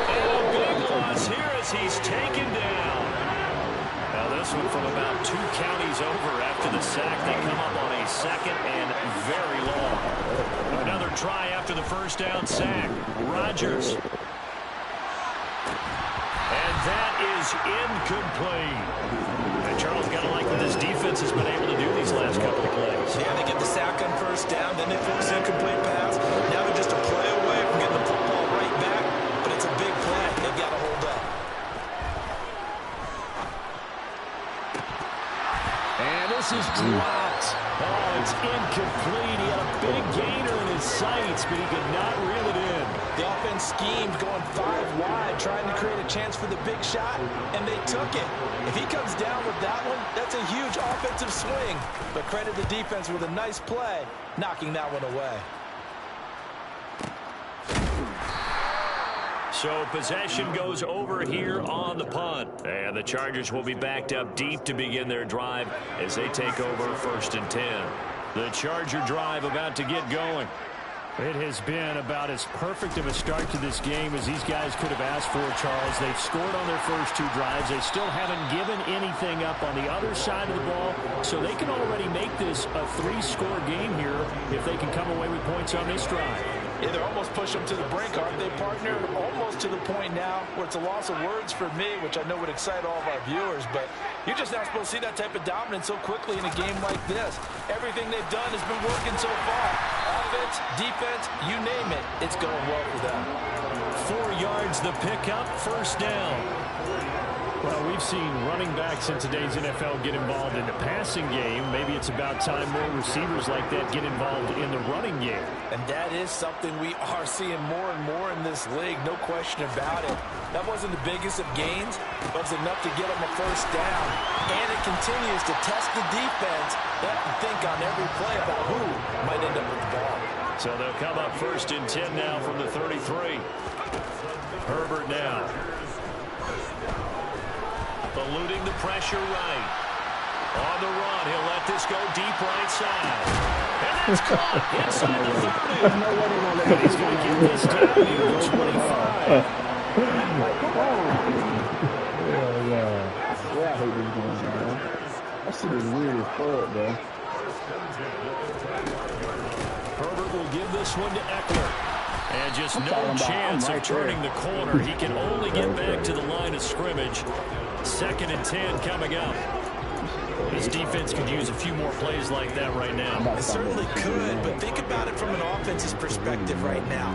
And a big loss here as he's taken down. Now this one from about 2 counties over after the sack. They come up on a 2nd and very long. Another try after the 1st down sack. Rodgers. And that is incomplete. And Charles, got to like what this defense has been able to do these last couple of plays. Yeah, they get the sack on 1st down, then they force an incomplete pass. Now they're just a play away from getting the football right back, but it's a big play. They've got to hold up. And this is dropped. Oh, it's incomplete. He had a big gainer in his sights, but he could not reel it in. The offense schemed going 5 wide, trying to create a chance for the big shot, and they took it. If he comes down with that one, that's a huge offensive swing. But credit the defense with a nice play, knocking that one away. So possession goes over here on the punt. And the Chargers will be backed up deep to begin their drive as they take over 1st and 10. The Charger drive about to get going. It has been about as perfect of a start to this game as these guys could have asked for, Charles. They've scored on their first 2 drives. They still haven't given anything up on the other side of the ball, so they can already make this a 3-score game here if they can come away with points on this drive. Yeah, they're almost pushing them to the brink, aren't they, partner? Almost to the point now where it's a loss of words for me, which I know would excite all of our viewers, but you're just not supposed to see that type of dominance so quickly in a game like this. Everything they've done has been working so far. Offense, defense, you name it, it's going well for them. 4 yards the pickup, 1st down. Well, we've seen running backs in today's NFL get involved in the passing game. Maybe it's about time more receivers like that get involved in the running game. And that is something we are seeing more and more in this league, no question about it. That wasn't the biggest of gains, but it's enough to get them a 1st down. And it continues to test the defense. They have to think on every play about who might end up with the ball. So they'll come up 1st and 10 now from the 33. Herbert now. Eluding the pressure right. On the run, he'll let this go deep right side. And that's caught inside the 30. And he's going to get this down to the 25. Yeah, I hate this game, man. That shit is weird as fuck, bro. Herbert will give this one to Eckler. And just no chance of turning the corner. He can only get back to the line of scrimmage. 2nd and 10 coming up. This defense could use a few more plays like that right now. It certainly could, but think about it from an offense's perspective right now.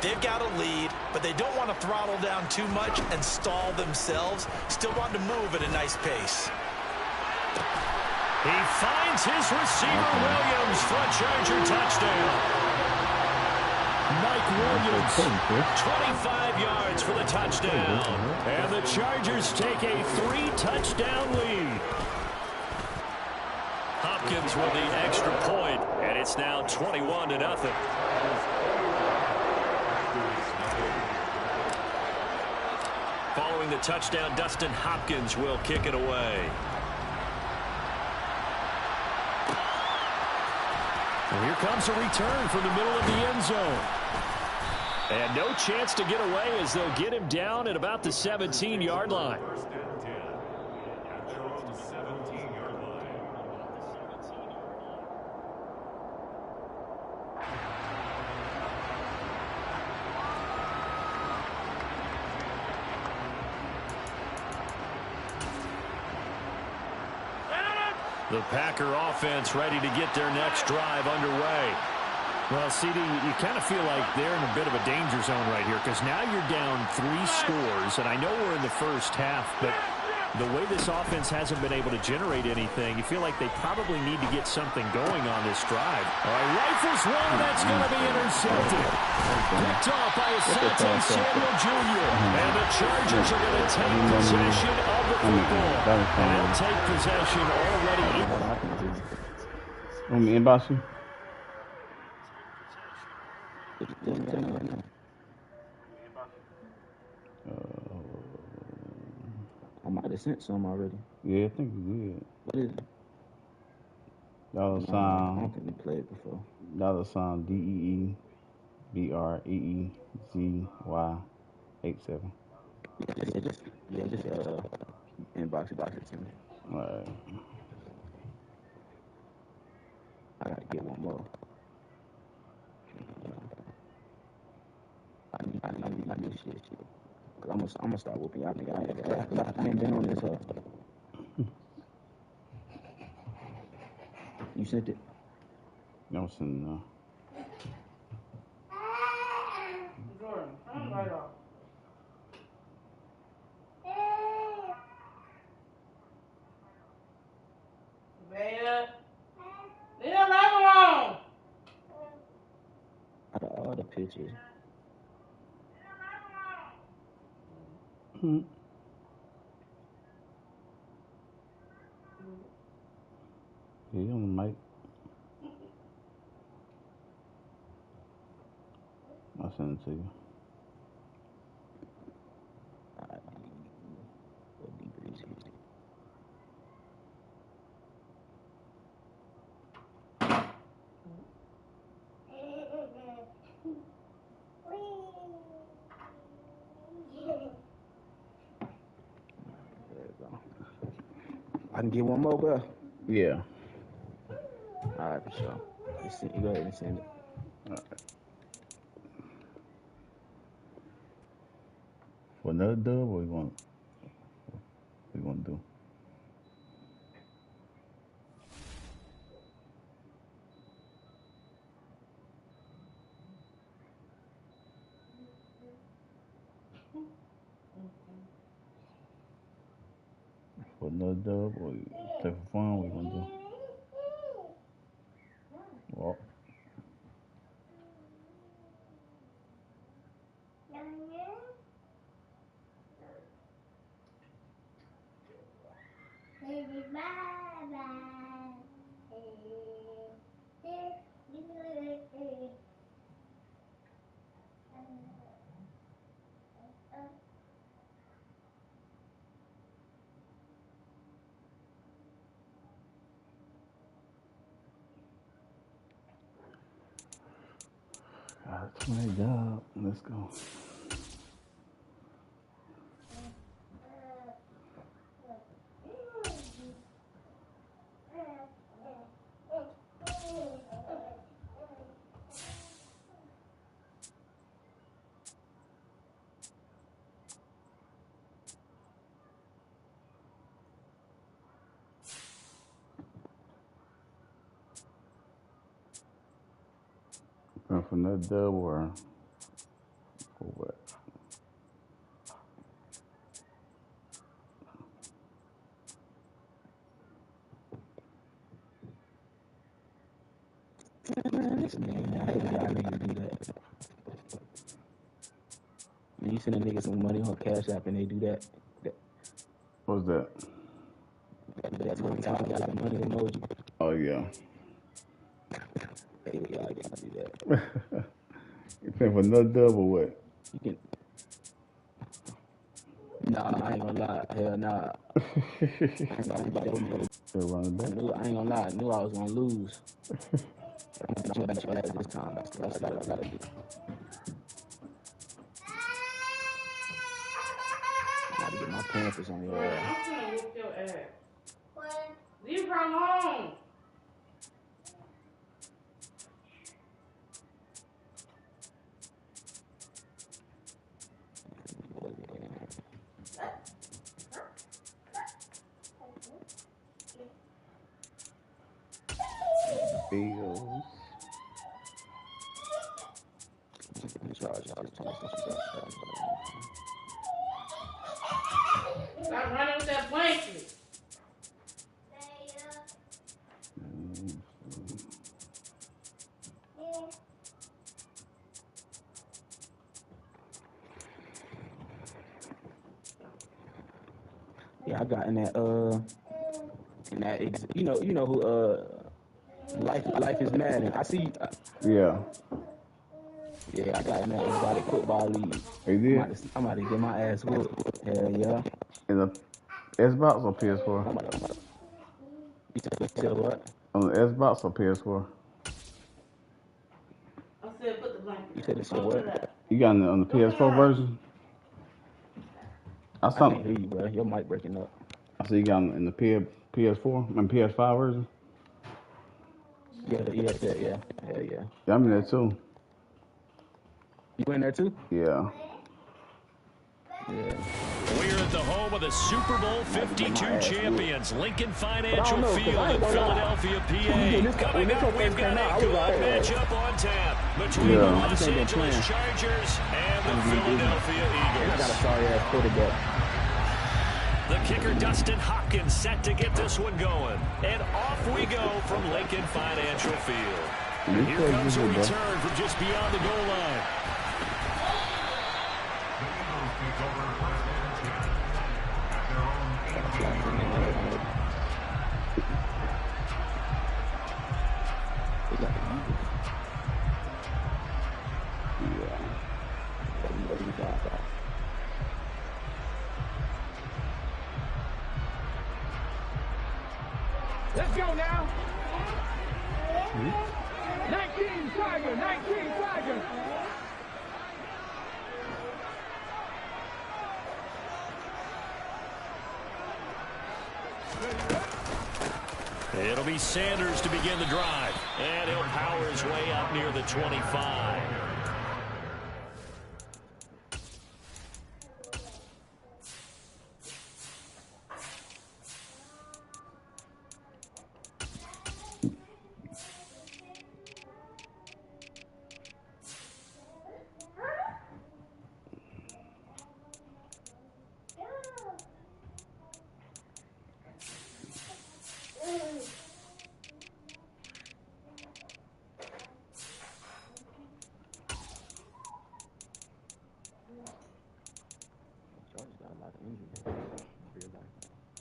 They've got a lead, but they don't want to throttle down too much and stall themselves. Still want to move at a nice pace. He finds his receiver, Williams, for a Charger touchdown. Mike Williams, 25 yards for the touchdown. And the Chargers take a 3-touchdown lead. Hopkins with the extra point, and it's now 21-0. Following the touchdown, Dustin Hopkins will kick it away. And here comes a return from the middle of the end zone. And no chance to get away as they'll get him down at about the 17-yard line. The Packer offense ready to get their next drive underway. Well, CD, you kind of feel like they're in a bit of a danger zone right here because now you're down 3 scores, and I know we're in the first half, but the way this offense hasn't been able to generate anything, you feel like they probably need to get something going on this drive. All right, rifles one, that's going to be intercepted. Picked off by Asante Samuel Jr. And the Chargers are going to take possession of the football. And they'll take possession already. Want me inbox you? I might have sent some already. Yeah, I think you did. What is it? $sign. I don't think we played before. $sign DEEBREEZY87. Just inbox it to me. All right. I gotta get one more. I need shit. Cause I'm gonna start whooping y'all nigga. I ain't been on this. You sent it? No, I'm sending no. Jordan, turn right off. Beta. Leave the light alone. Out of all the pictures. Yeah, you on the mic. I'll send it to you. I can get one more, bro. Yeah. All right, for sure. You go ahead and send it. All right. For another dub, what we want to do? For another dub, or play for fun, what we want to do? Well. Got 20 dub. Let's go. playing for another dub or what? Man, this man, I hate when y'all niggas do that. When you send a nigga some money on Cash App and they do that. What's that? That's one time I got the money emoji. Oh yeah. Hey, y'all do that. You playing for another dub or what? You can. Nah, I ain't gonna lie. Hell nah. I ain't gonna lie. I knew I was gonna lose. I'm gonna bet you ass this time. That's what I gotta do. I gotta get my Panthers on your ass. I'm gonna whoop your ass. Leave her alone. Bills. Stop running with that blanket. Yeah, I got in that you know who Life is Madden. I see. Yeah. Yeah, I got in that exotic football league. You did? I'm about to get my ass whooped. Hell yeah. In the Xbox or PS4? You said what? On the Xbox or PS4? I said put the blanket. You said it's what? You got on the PS4 version? I can't hear you, bro. Your mic breaking up. I see you got in the PS4 and PS5 version? Yeah. Hell yeah. Yeah, I'm in there too. You in there too? Yeah. Yeah. We're at the home of the Super Bowl 52 champions, Lincoln Financial Field in Philadelphia, PA. Coming up, we've got a good matchup on tap between the Los Angeles Chargers and the Philadelphia Eagles. I got a sorry-ass quarterback. The kicker, Dustin Hopkins, set to get this one going. And off we go from Lincoln Financial Field. And here comes a return from just beyond the goal line. Let's go now. 19 Tiger, 19 Tiger. It'll be Sanders to begin the drive. And he'll power his way up near the 25.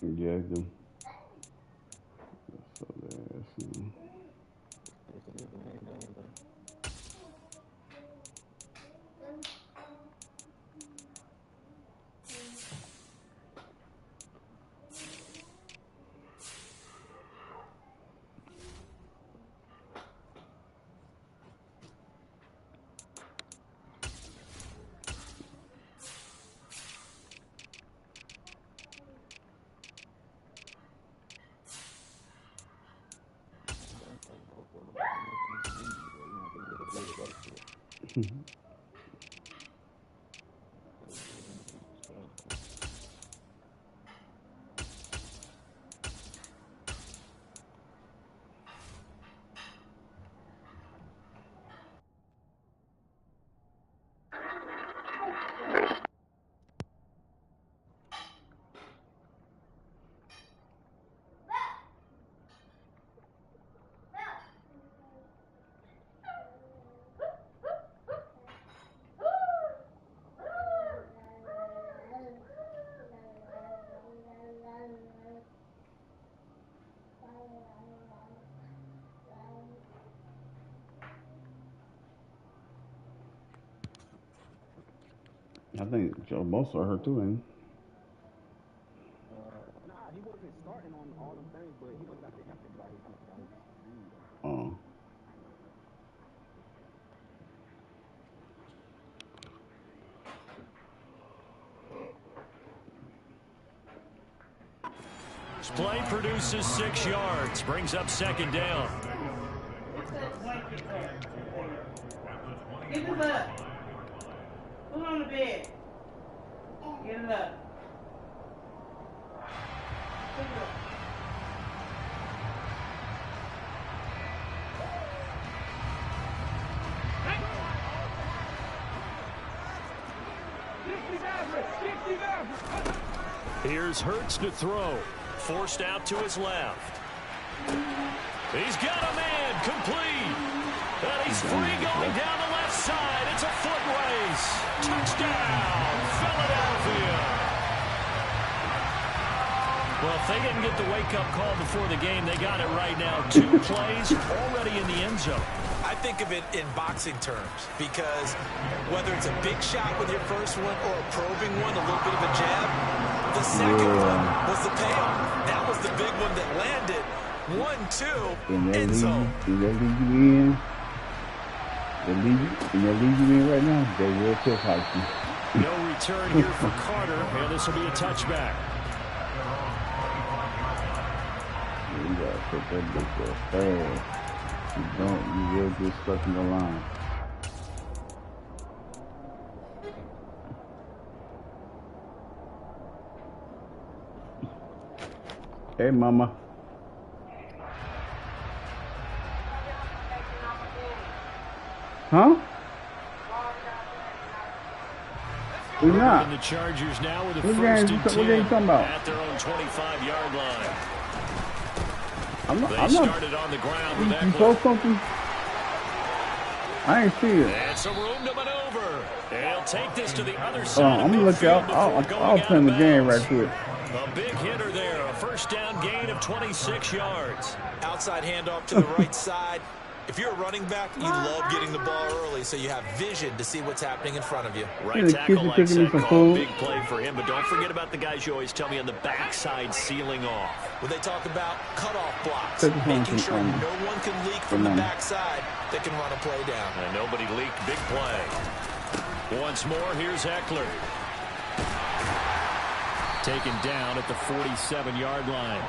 Yeah, I do. So there's I think Joe Bosa hurt too, ain't he? Nah, he wasn't starting on all them things, but he was got the effort by his Oh. This play produces 6 yards, brings up 2nd down. Get it up. Put it on the bed. Get it up. Put it up. Here's Hurts to throw. Forced out to his left. He's got a man complete. And he's free going down the left side. It's a foot race. Touchdown, Philadelphia. Well, if they didn't get the wake-up call before the game, they got it right now. 2 plays already in the end zone. I think of it in boxing terms because whether it's a big shot with your first one or a probing one, a little bit of a jab, the second one was the payoff. That was the big one that landed. 1-2, end zone. In that league you in, right now, they will kill Hodgson. No return here for Carter, and this will be a touchback. You gotta put that bitch up fast. You don't, you will get stuck in the line. Hey, mama. Huh? We're not. And the Chargers now with a What first game and 10 you talking about? at their own 25-yard line. I'm started on the ground with you Eckler. post something? I ain't see it. And some room to maneuver. And he'll take this to the other side. I'm gonna look out. I'll turn the game right quick. A big hitter there. A first down gain of 26 yards. Outside handoff to the right side. If you're a running back, you love getting the ball early so you have vision to see what's happening in front of you. Right tackle likes that call. Big play for him, but don't forget about the guys you always tell me on the backside sealing off. When they talk about cutoff blocks, making sure no one can leak from the backside that can run a play down. And nobody leaked. Big play. Once more, here's Eckler. Taken down at the 47-yard line.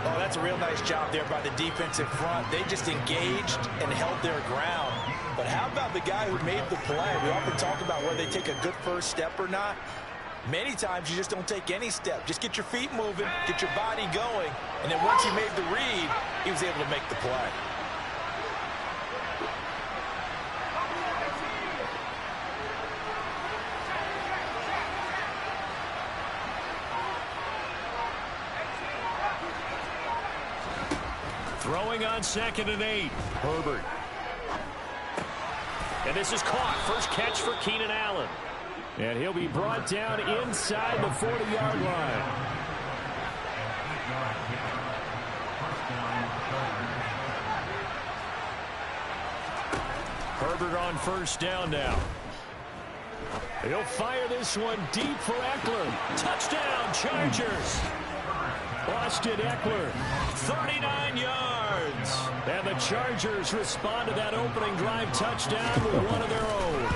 Oh, that's a real nice job there by the defensive front. They just engaged and held their ground. But how about the guy who made the play? We often talk about whether they take a good first step or not. Many times you just don't take any step. Just get your feet moving, get your body going, and then once he made the read, he was able to make the play. Throwing on 2nd and 8. Herbert. And this is caught. First catch for Keenan Allen. And he'll be brought down inside the 40-yard line. Herbert on first down now. He'll fire this one deep for Eckler. Touchdown, Chargers. Austin Eckler, 39 yards. And the Chargers respond to that opening drive touchdown with one of their own.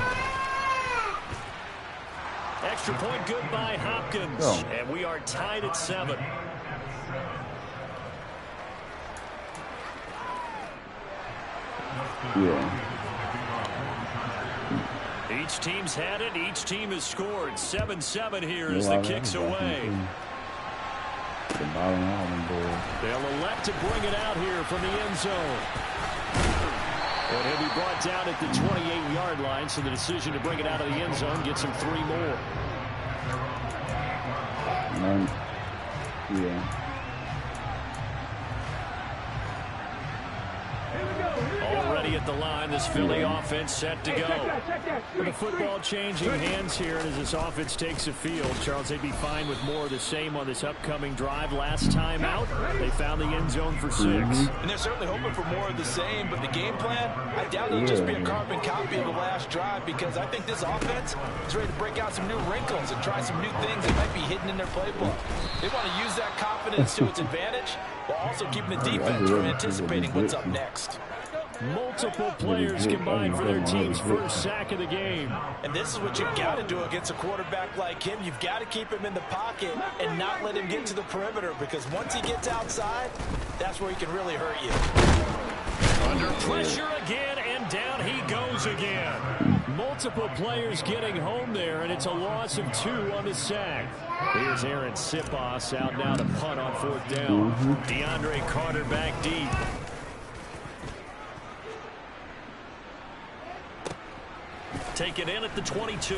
Extra point good by Hopkins. And we are tied at 7. Yeah. Each team's had it. Each team has scored. 7-7 here as the kick's away. They'll elect to bring it out here from the end zone. And he'll be brought down at the 28-yard line, so the decision to bring it out of the end zone gets him 3 more. Yeah. Already at the line. This Philly offense set to go. With the football changing hands here, and as this offense takes the field, Charles, they'd be fine with more of the same on this upcoming drive. Last time out, they found the end zone for 6. And they're certainly hoping for more of the same, but the game plan, I doubt it'll just be a carbon copy of the last drive, because I think this offense is ready to break out some new wrinkles and try some new things that might be hidden in their playbook. They want to use that confidence to its advantage while also keeping the defense from anticipating what's up next. Multiple players combined for their team's first sack of the game. And this is what you've got to do against a quarterback like him. You've got to keep him in the pocket and not let him get to the perimeter, because once he gets outside, that's where he can really hurt you. Under pressure again, and down he goes again. Multiple players getting home there, and it's a loss of 2 on the sack. Here's Aaron Sipos out now to punt on 4th down. DeAndre Carter back deep. Take it in at the 22.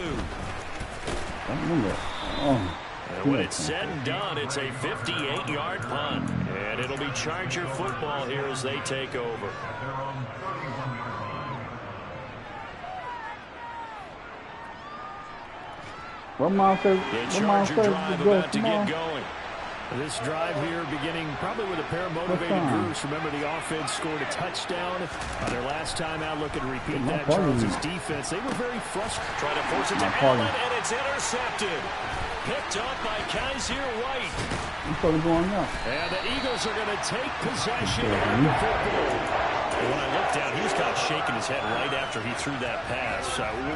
And when it's said and done, it's a 58-yard punt. And it'll be Charger football here as they take over. The Charger drive about to get going. This drive here beginning probably with a pair of motivated groups. Remember, the offense scored a touchdown on their last time out. Looking to repeat that. Charles' defense, they were very frustrated. Trying to force it to Allen, and it's intercepted. Picked up by Kaiser White. And the Eagles are going to take possession of the football. When I looked down, he was kind of shaking his head right after he threw that pass.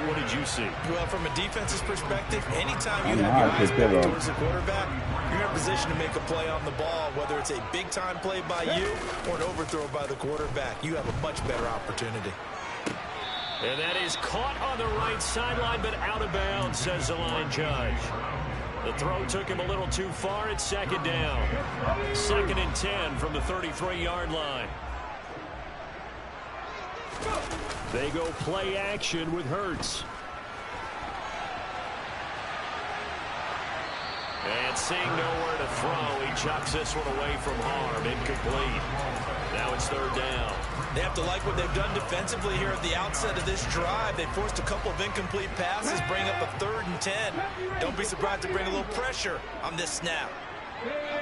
What did you see? Well, from a defense's perspective, anytime you have your eyes back towards the quarterback, you're in a position to make a play on the ball, whether it's a big-time play by you or an overthrow by the quarterback. You have a much better opportunity. And that is caught on the right sideline, but out of bounds, says the line judge. The throw took him a little too far. It's 2nd down. 2nd and 10 from the 33-yard line. They go play action with Hurts. And seeing nowhere to throw, he chucks this one away from harm. Incomplete. Now it's 3rd down. They have to like what they've done defensively here at the outset of this drive. They forced a couple of incomplete passes, bring up a 3rd and 10. Don't be surprised to bring a little pressure on this snap.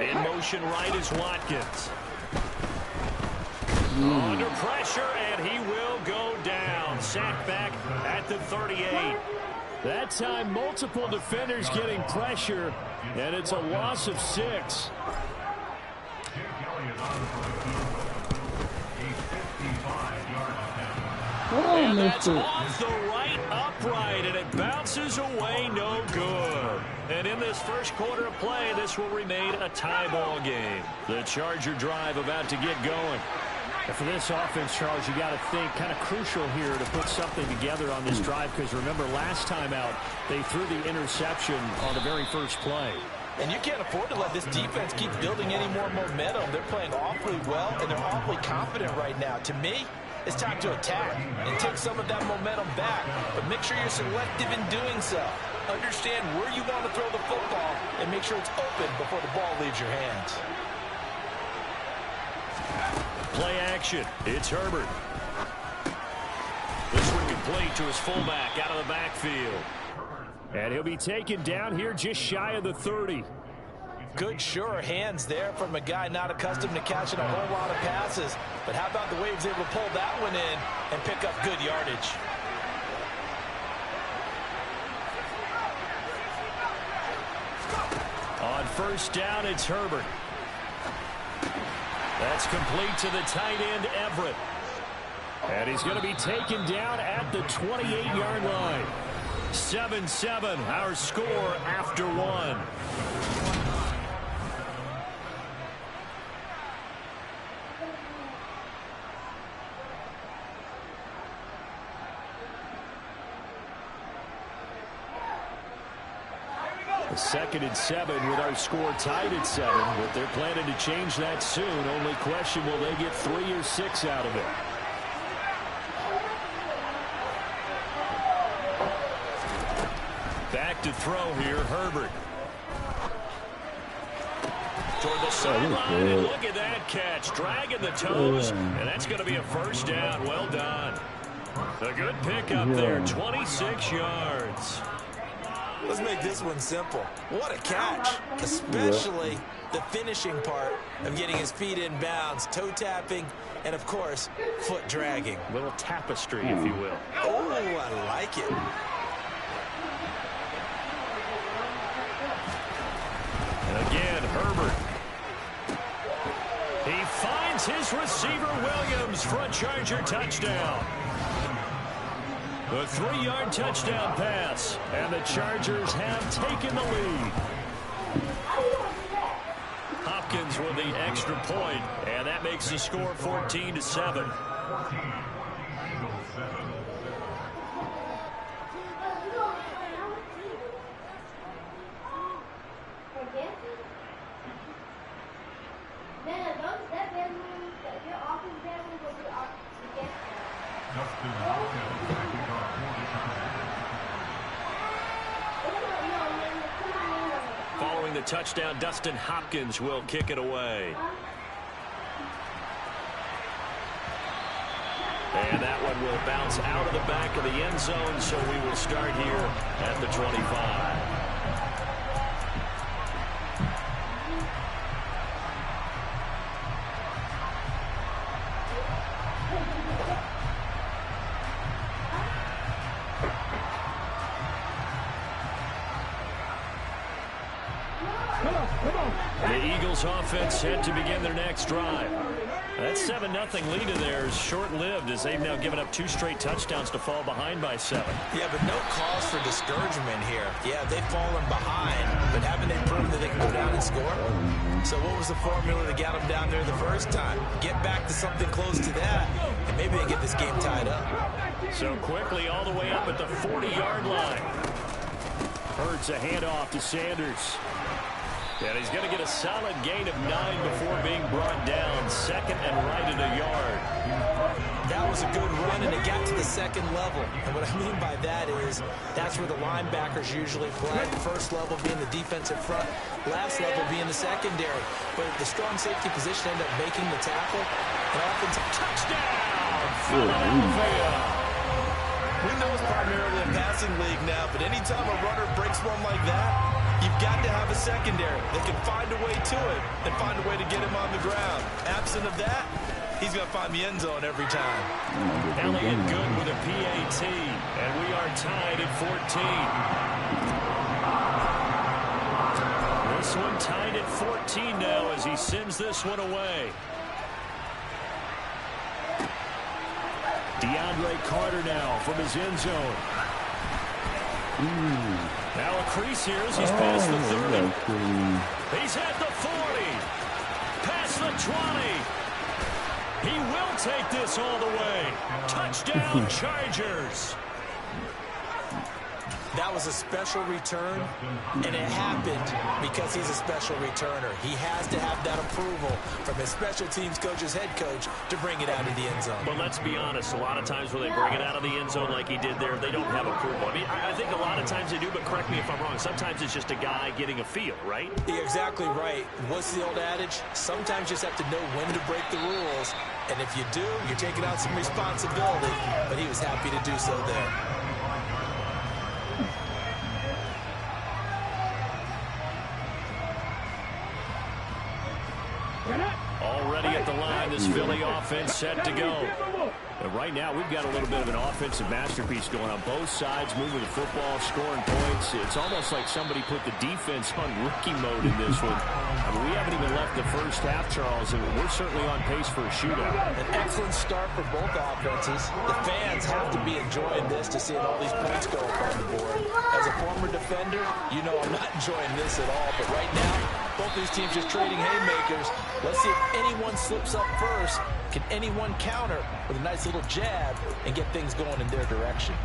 In motion right is Watkins. Under pressure, and he will go down. Sacked back at the 38. That time, multiple defenders getting pressure, and it's a loss of 6. And that's off the right upright, and it bounces away, no good. And in this first quarter of play, this will remain a tie ball game. The Charger drive about to get going. And for this offense, Charles, you got to think kind of crucial here to put something together on this drive, because remember last time out, they threw the interception on the very first play. And you can't afford to let this defense keep building any more momentum. They're playing awfully well, and they're awfully confident right now. To me, it's time to attack and take some of that momentum back, but make sure you're selective in doing so. Understand where you want to throw the football and make sure it's open before the ball leaves your hands. Play action. It's Herbert. This one complete to his fullback out of the backfield. And he'll be taken down here just shy of the 30. Good, sure hands there from a guy not accustomed to catching a whole lot of passes. But how about the way he was able to pull that one in and pick up good yardage? On 1st down, it's Herbert. That's complete to the tight end, Everett. And he's going to be taken down at the 28-yard line. 7-7, our score after 1. A 2nd and 7 with our score tied at 7, but they're planning to change that soon. Only question, will they get 3 or 6 out of it? Back to throw here, Herbert. toward the sideline, and look at that catch. Dragging the toes, and that's going to be a first down. Well done. A good pickup there, 26 yards. Let's make this one simple. What a catch, especially the finishing part of getting his feet in bounds, toe tapping, and, of course, foot dragging. Little tapestry, if you will. Oh, I like it. And again, Herbert. He finds his receiver, Williams, for a Charger touchdown. The 3-yard touchdown pass, and the Chargers have taken the lead. Hopkins with the extra point, and that makes the score 14-7. Following the touchdown, Dustin Hopkins will kick it away. And that one will bounce out of the back of the end zone, so we will start here at the 25. The Eagles offense set to begin their next drive. That 7-0 lead of theirs short-lived as they've now given up 2 straight touchdowns to fall behind by 7. Yeah, but no cause for discouragement here. Yeah, they've fallen behind, but haven't they proven that they can go down and score? So what was the formula that got them down there the first time? Get back to something close to that, and maybe they get this game tied up. So quickly all the way up at the 40-yard line. Hurts a handoff to Sanders. And he's going to get a solid gain of 9 before being brought down. Second and right at a yard. That was a good run, and it got to the second level. And what I mean by that is that's where the linebackers usually play. First level being the defensive front, last level being the secondary. But the strong safety position ended up making the tackle. And offensive touchdown! Philadelphia! We know it's primarily a passing league now, but anytime a runner breaks one like that, you've got to have a secondary that can find a way to it and find a way to get him on the ground. Absent of that, he's going to find the end zone every time. Elliott good with a PAT, and we are tied at 14. This one tied at 14 now as he sends this one away. DeAndre Carter now from his end zone. Now a crease here as he's past the 30. He's at the 40. Past the 20. He will take this all the way. Touchdown, Chargers. That was a special return, and it happened because he's a special returner. He has to have that approval from his special teams coach's head coach to bring it out of the end zone. But let's be honest, a lot of times when they bring it out of the end zone like he did there, they don't have approval. I mean, I think a lot of times they do, but correct me if I'm wrong. Sometimes it's just a guy getting a feel, right? You're exactly right. What's the old adage? Sometimes you just have to know when to break the rules, and if you do, you're taking out some responsibility, but he was happy to do so there. Already at the line, this Philly offense set to go. And right now, we've got a little bit of an offensive masterpiece going on both sides, moving the football, scoring points. It's almost like somebody put the defense on rookie mode in this one. I mean, we haven't even left the first half, Charles, and we're certainly on pace for a shootout. An excellent start for both offenses. The fans have to be enjoying this to see all these points go up on the board. As a former defender, you know I'm not enjoying this at all, but right now, both these teams just trading haymakers. Let's see if anyone slips up first. Can anyone counter with a nice little jab and get things going in their direction?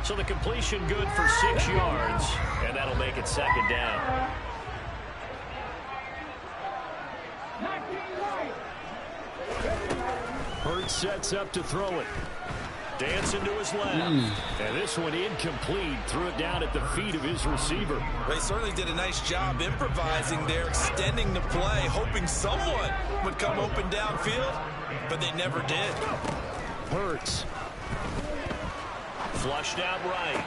So the completion good for 6 yards, and that'll make it second down. Hurts sets up to throw it. Dancing to his left. And this one incomplete. Threw it down at the feet of his receiver. They certainly did a nice job improvising there, extending the play, hoping someone would come open downfield, but they never did. Hurts. Flushed out right.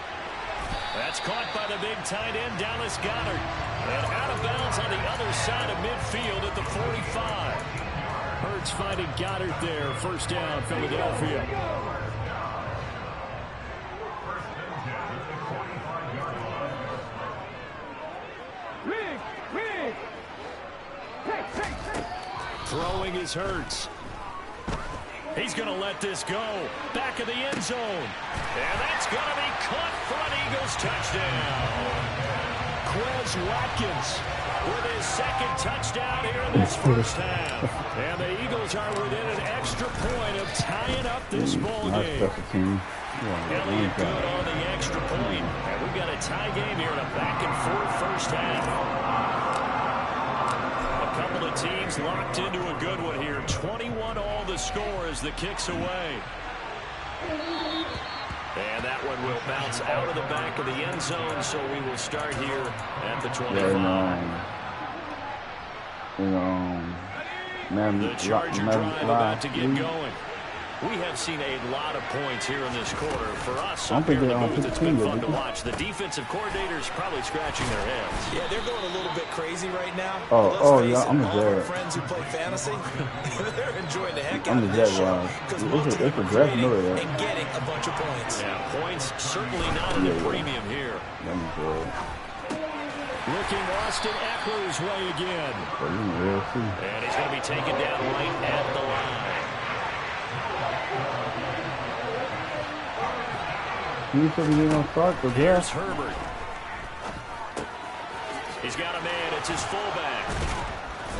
That's caught by the big tight end, Dallas Goedert. And out of bounds on the other side of midfield at the 45. Hurts finding Goddard there. First down, Philadelphia. Throwing is Hurts. He's going to let this go. Back of the end zone. And that's going to be caught for an Eagles touchdown. Quez Watkins with his second touchdown here in this first half. And the Eagles are within an extra point of tying up this ball game. Elliott good on the extra point. And we've got a tie game here in a back-and-forth first half. A couple of teams locked into a good one here. 21 all the score as the kick's away. And that one will bounce out of the back of the end zone, so we will start here at the 25. The Charger drive about to get going. We have seen a lot of points here in this quarter. For us, up here in the booth, it's been fun to watch. The defensive coordinators probably scratching their heads. Yeah, they're going a little bit crazy right now. Yeah, I'm a all our friends who play fantasy, they're enjoying the heck out of this show because most of them are and getting a bunch of points. Yeah, points certainly not in the premium here. Looking Austin Eckler's way again. And he's going to be taken down right at the line. Here's Herbert. He's got a man. It's his fullback.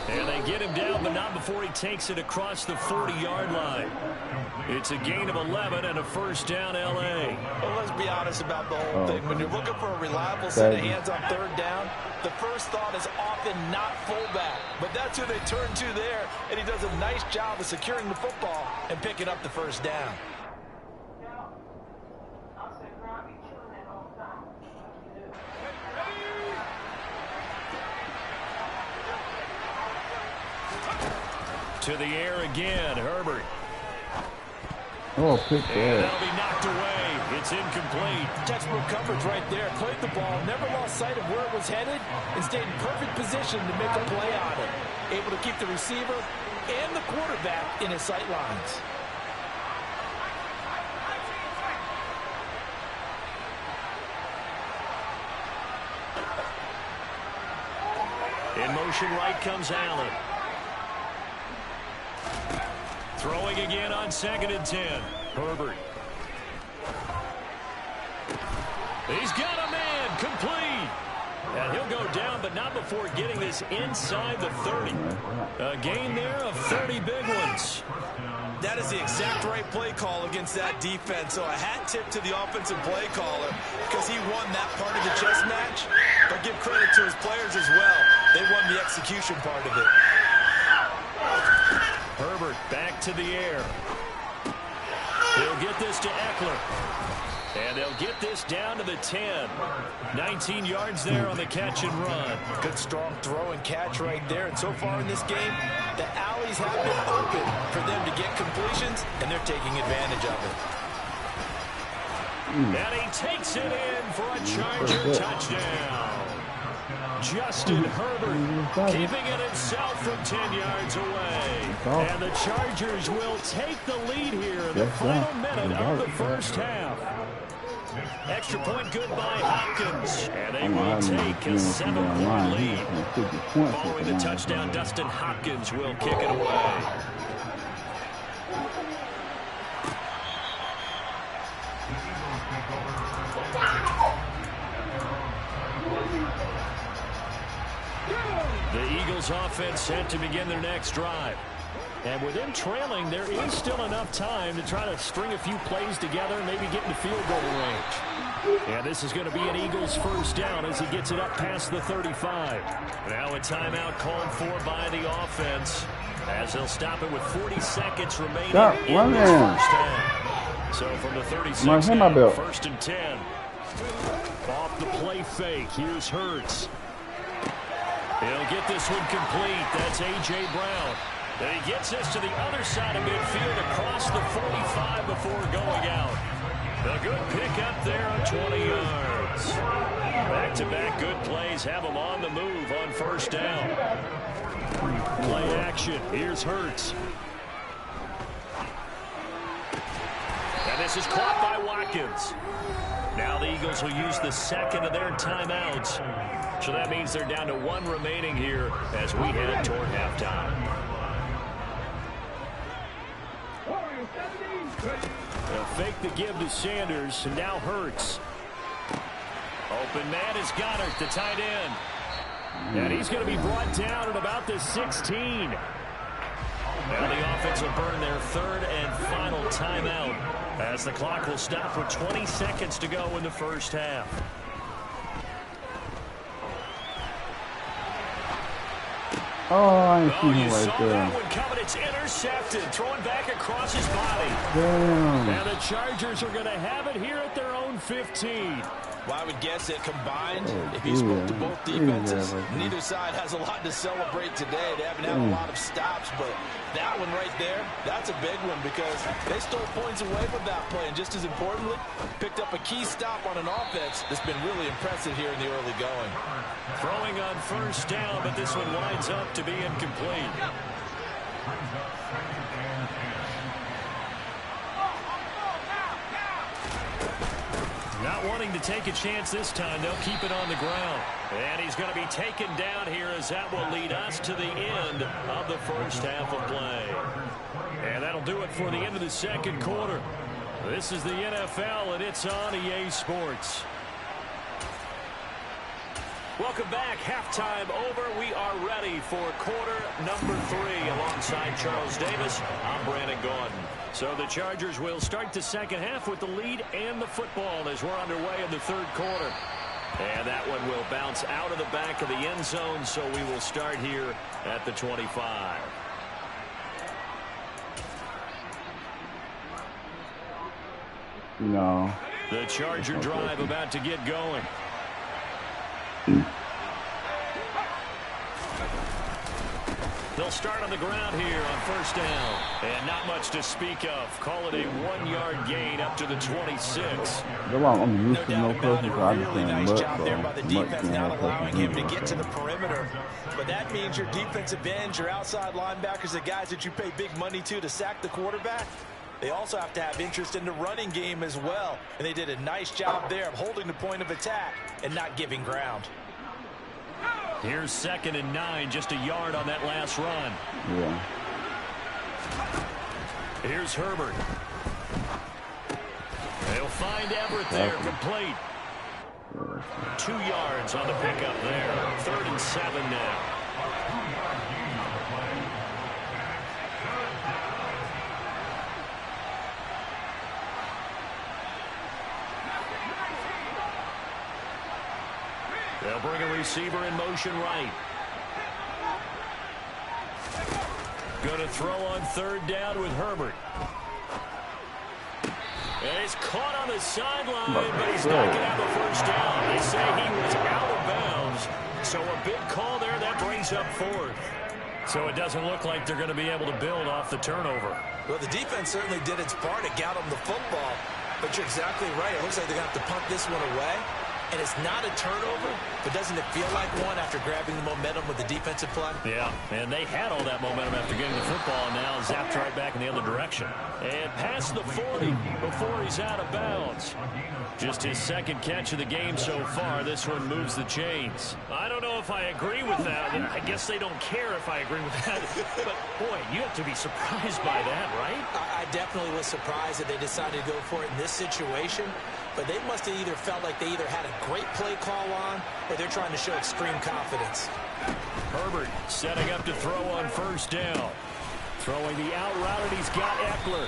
And they get him down, but not before he takes it across the 40-yard line. It's a gain of 11 and a first down, L.A. Well, let's be honest about the whole thing. When you're looking for a reliable set of hands on third down, the first thought is often not fullback. But that's who they turn to there, and he does a nice job of securing the football and picking up the first down. To the air again, Herbert. Pick that. And that'll be knocked away. It's incomplete. Textbook coverage right there. Played the ball, never lost sight of where it was headed, and stayed in perfect position to make a play on it. Able to keep the receiver and the quarterback in his sight lines. In motion right comes Allen. Throwing again on 2nd and 10. Herbert. He's got a man. Complete. And he'll go down, but not before getting this inside the 30. A gain there of 30 big ones. That is the exact right play call against that defense. So a hat tip to the offensive play caller because he won that part of the chess match. But give credit to his players as well. They won the execution part of it. Herbert back to the air. He'll get this to Eckler. And they'll get this down to the 10. 19 yards there on the catch and run. Good strong throw and catch right there. And so far in this game, the alleys have been open for them to get completions, and they're taking advantage of it. And he takes it in for a Charger touchdown. Justin Herbert keeping it himself from 10 yards away. And the Chargers will take the lead here in the final minute of the first half. Extra point good by Hopkins. And they will take a 7-point lead. Following the touchdown, Dustin Hopkins will kick it away. The Eagles offense set to begin their next drive. And with them trailing, there is still enough time to try to string a few plays together and maybe get into field goal range. And this is going to be an Eagles first down as he gets it up past the 35. Now a timeout called for by the offense as they'll stop it with 40 seconds remaining in this first half. So from the 36 now, first and 10. Off the play fake. Here's Hurts. He'll get this one complete. That's A.J. Brown. And he gets this to the other side of midfield across the 45 before going out. A good pickup there on 20 yards. Back-to-back good plays have him on the move on first down. Play action. Here's Hurts. And this is caught by Watkins. Now the Eagles will use the second of their timeouts. So that means they're down to one remaining here as we head toward halftime. They'll fake the give to Sanders, and now Hurts. Open man is Goddard, the tight end. And he's going to be brought down at about the 16. Now the offense will burn their third and final timeout as the clock will stop with 20 seconds to go in the first half. Oh, I ain't seen him right there. That one coming. It's intercepted. Throwing back across his body. Damn. And the Chargers are going to have it here at their own 15. Well, I would guess that combined, if you spoke to both defenses, neither side has a lot to celebrate today. They haven't had a lot of stops, but that one right there, that's a big one because they stole points away from that play. And just as importantly, picked up a key stop on an offense that's been really impressive here in the early going. Throwing on first down, but this one winds up to be incomplete. Not wanting to take a chance this time, they'll keep it on the ground. And he's going to be taken down here as that will lead us to the end of the first half of play. And that'll do it for the end of the second quarter. This is the NFL, and it's on EA Sports. Welcome back. Halftime over. We are ready for quarter number 3. Alongside Charles Davis, I'm Brandon Gordon. So the Chargers will start the second half with the lead and the football as we're underway in the third quarter. And that one will bounce out of the back of the end zone, so we will start here at the 25. No. The Charger drive about to get going. They'll start on the ground here on first down. And not much to speak of. Call it a 1-yard gain up to the 26. I'm used to no Really nice job there by the defense, not allowing him to get to the perimeter. But that means your defensive ends, your outside linebackers, the guys that you pay big money to sack the quarterback, they also have to have interest in the running game as well. And they did a nice job there of holding the point of attack and not giving ground. Here's 2nd and 9, just a yard on that last run. Yeah. Here's Herbert. They'll find Everett there, complete. 2 yards on the pickup there. 3rd and 7 now. They'll bring a receiver in motion right. Going to throw on 3rd down with Herbert. And he's caught on the sideline, but he's not going to have a first down. They say he was out of bounds. So a big call there, that brings up 4th. So it doesn't look like they're going to be able to build off the turnover. Well, the defense certainly did its part to get them the football. But you're exactly right. It looks like they're going to have to punt this one away. And it's not a turnover, but doesn't it feel like one after grabbing the momentum with the defensive play? Yeah, and they had all that momentum after getting the football, and now zapped right back in the other direction. And past the 40 before he's out of bounds. Just his 2nd catch of the game so far. This one moves the chains. I don't know if I agree with that. I guess they don't care if I agree with that. But, boy, you have to be surprised by that, right? I definitely was surprised that they decided to go for it in this situation. But they must have either felt like they either had a great play call on or they're trying to show extreme confidence. Herbert setting up to throw on first down. Throwing the out route, and he's got Eckler.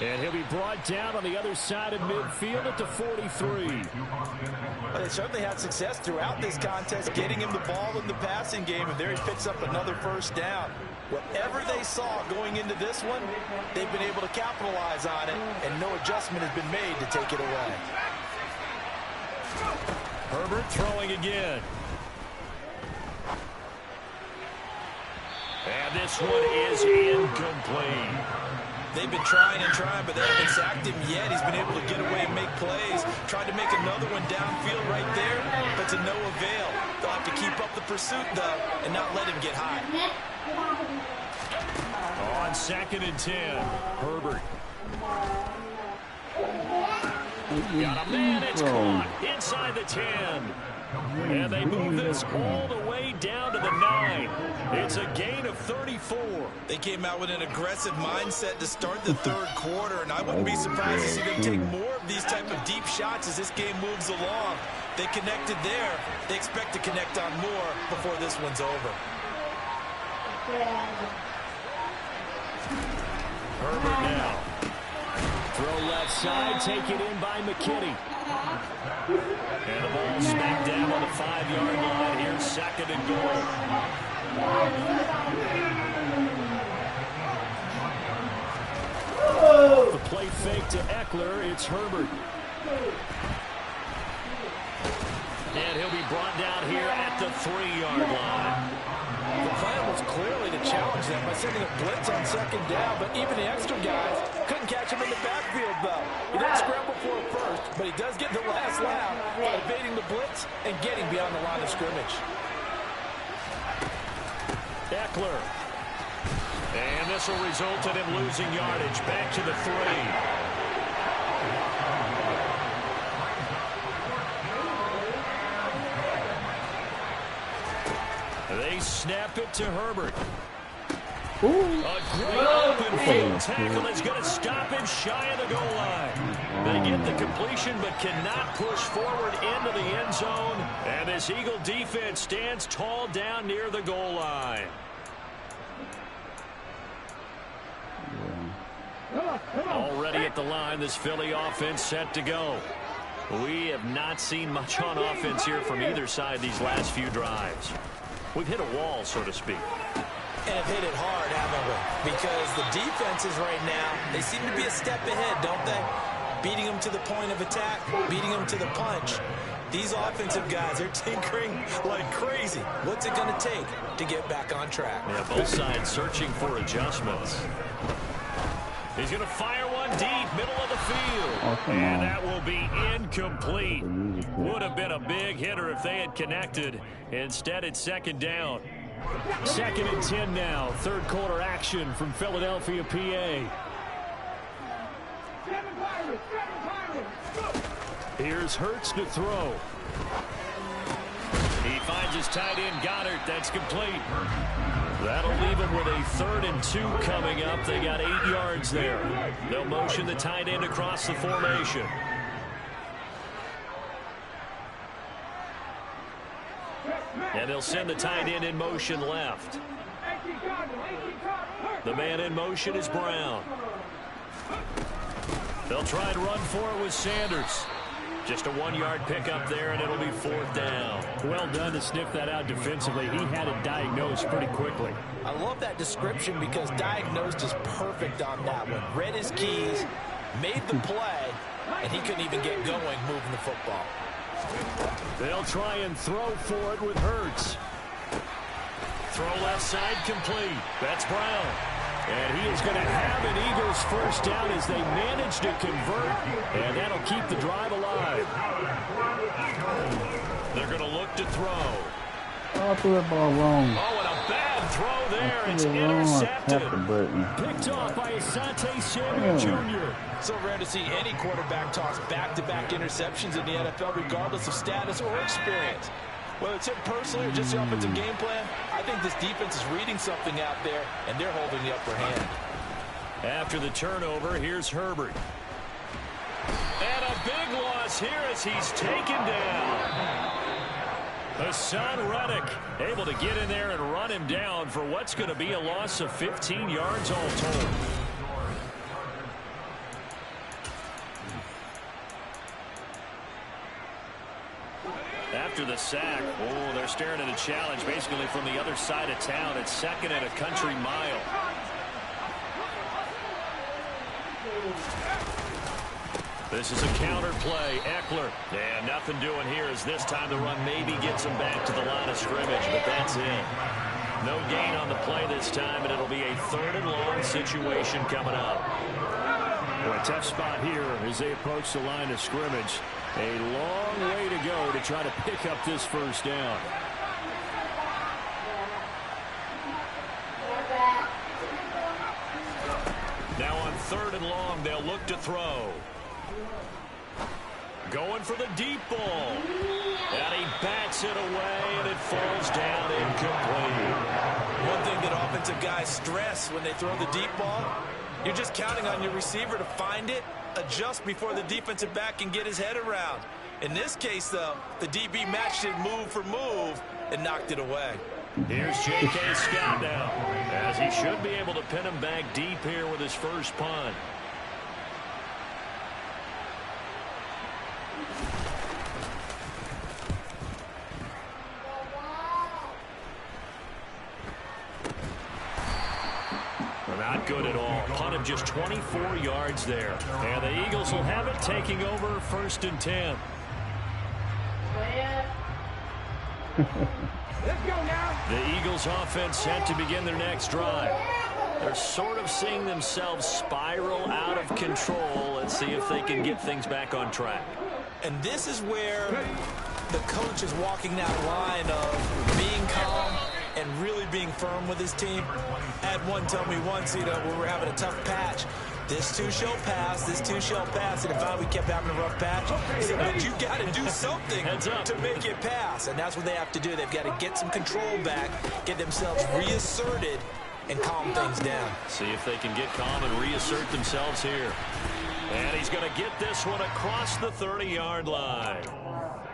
And he'll be brought down on the other side of midfield at the 43. Well, they certainly had success throughout this contest, getting him the ball in the passing game, and there he picks up another first down. Whatever they saw going into this one, they've been able to capitalize on it, and no adjustment has been made to take it away. Herbert throwing again. And this one is incomplete. They've been trying and trying, but they haven't sacked him yet. He's been able to get away and make plays. Tried to make another one downfield right there, but to no avail. They'll have to keep up the pursuit, though, and not let him get high. On 2nd and 10, Herbert. Got a man, it's caught inside the 10. And they move this all the way down to the 9. It's a gain of 34. They came out with an aggressive mindset to start the third quarter, and I wouldn't be surprised to see them take more of these type of deep shots as this game moves along. They connected there. They expect to connect on more before this one's over. Herbert now. Throw left side, take it in by McKinney. And the ball smacked down on the 5-yard line. Here's 2nd and goal. The play fake to Eckler. It's Herbert. And he'll be brought down here at the 3-yard line. The plan was clearly to challenge them by sending a blitz on 2nd down, but even the extra guys couldn't catch him in the backfield, though. He didn't scramble for it first, but he does get the last laugh by evading the blitz and getting beyond the line of scrimmage. Eckler. And this will result in him losing yardage back to the 3. They snap it to Herbert. A great open field tackle is going to stop him shy of the goal line. They get the completion but cannot push forward into the end zone. And this Eagle defense stands tall down near the goal line. Already at the line, this Philly offense set to go. We have not seen much on offense here from either side these last few drives. We've hit a wall, so to speak. And have hit it hard, haven't we? Because the defenses right now, they seem to be a step ahead, don't they? Beating them to the point of attack, beating them to the punch. These offensive guys are tinkering like crazy. What's it going to take to get back on track? Yeah, both sides searching for adjustments. He's going to fire one deep, middle of the field. And that will be incomplete. Would have been a big hitter if they had connected. Instead, it's 2nd down. 2nd and 10 now. 3rd quarter action from Philadelphia, PA. Here's Hurts to throw. He finds his tight end, Goddard. That's complete. That'll leave him with a 3rd and 2 coming up. They got 8 yards there. They'll motion the tight end across the formation. And they'll send the tight end in motion left. The man in motion is Brown. They'll try and run for it with Sanders. Just a 1-yard pickup there, and it'll be 4th down. Well done to sniff that out defensively. He had it diagnosed pretty quickly. I love that description because diagnosed is perfect on that one. Read his keys, made the play, and he couldn't even get going moving the football. They'll try and throw for it with Hurts. Throw left side complete. That's Brown. And he is going to have an Eagles first down as they manage to convert, and that'll keep the drive alive. They're going to look to throw. Oh, I threw that ball wrong. Oh, and a bad throw there. It's intercepted. Picked off by Asante Samuel Jr. So rare to see any quarterback toss back-to-back interceptions in the NFL, regardless of status or experience. Whether it's him personally or just the offensive game plan, I think this defense is reading something out there, and they're holding the upper hand. After the turnover, here's Herbert. And a big loss here as he's taken down. Hassan Reddick able to get in there and run him down for what's going to be a loss of 15 yards all told. after the sack. Oh, they're staring at a challenge basically from the other side of town. It's 2nd and a country mile. This is a counter play. Eckler. And nothing doing here as this time the run maybe gets him back to the line of scrimmage, but that's it. No gain on the play this time, and it'll be a 3rd and long situation coming up. Well, a tough spot here as they approach the line of scrimmage. A long way to go to try to pick up this first down. Now on 3rd and long, they'll look to throw. Going for the deep ball. And he bats it away, and it falls down incomplete. One thing that offensive guys stress when they throw the deep ball, you're just counting on your receiver to find it, adjust before the defensive back can get his head around. In this case, though, the DB matched it move for move and knocked it away. Here's J.K. Scott now, as he should be able to pin him back deep here with his first punt. Not good at all. Punt of just 24 yards there. And the Eagles will have it, taking over 1st and 10. Let's go now. The Eagles offense set to begin their next drive. They're sort of seeing themselves spiral out of control. Let's see if they can get things back on track. And this is where the coach is walking that line of being calm and really being firm with his team. I had one tell me once, when we were having a tough patch, this too shall pass, this too shall pass, and finally we kept having a rough patch. He said, but you got to do something to make it pass, and that's what they have to do. They've got to get some control back, get themselves reasserted, and calm things down. See if they can get calm and reassert themselves here. And he's going to get this one across the 30-yard line.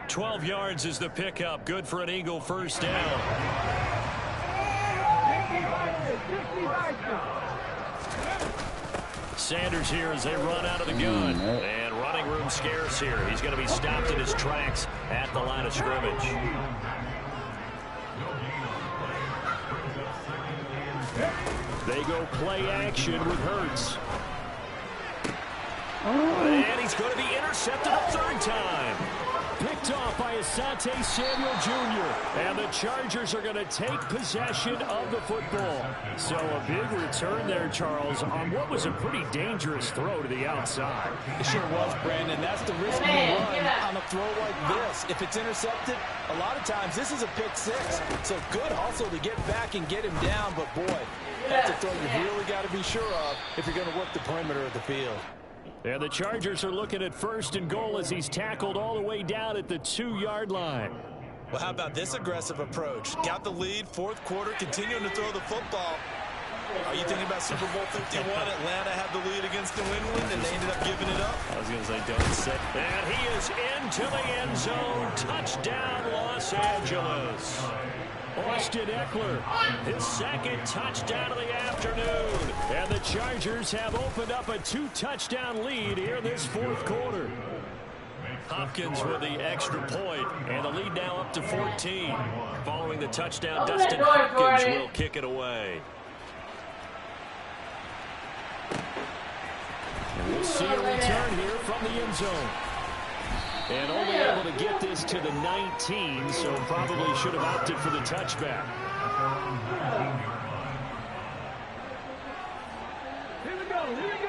12 yards is the pickup. Good for an Eagle first down. Sanders here as they run out of the gun. And running room scarce here. He's going to be stopped in his tracks at the line of scrimmage. They go play action with Hurts. And he's going to be intercepted a 3rd time. Picked off by Asante Samuel Jr. And the Chargers are going to take possession of the football. So a big return there, Charles, on what was a pretty dangerous throw to the outside. It sure was, Brandon. That's the risk you run on a throw like this. If it's intercepted, a lot of times this is a pick 6. So good hustle to get back and get him down. But, boy, that's a throw you really got to be sure of if you're going to work the perimeter of the field. And the Chargers are looking at 1st and goal as he's tackled all the way down at the 2-yard line. Well, how about this aggressive approach? Got the lead, 4th quarter, continuing to throw the football. Are you thinking about Super Bowl 51? Atlanta had the lead against New England, and they ended up giving it up. I was going to say, don't say. And he is into the end zone. Touchdown, Los Angeles. Austin Eckler, his 2nd touchdown of the afternoon. And the Chargers have opened up a 2-touchdown lead here this 4th quarter. Hopkins with the extra point, and the lead now up to 14. Following the touchdown, Dustin Hopkins will kick it away. And we'll see a return here from the end zone. And only able to get this to the 19, so probably should have opted for the touchback.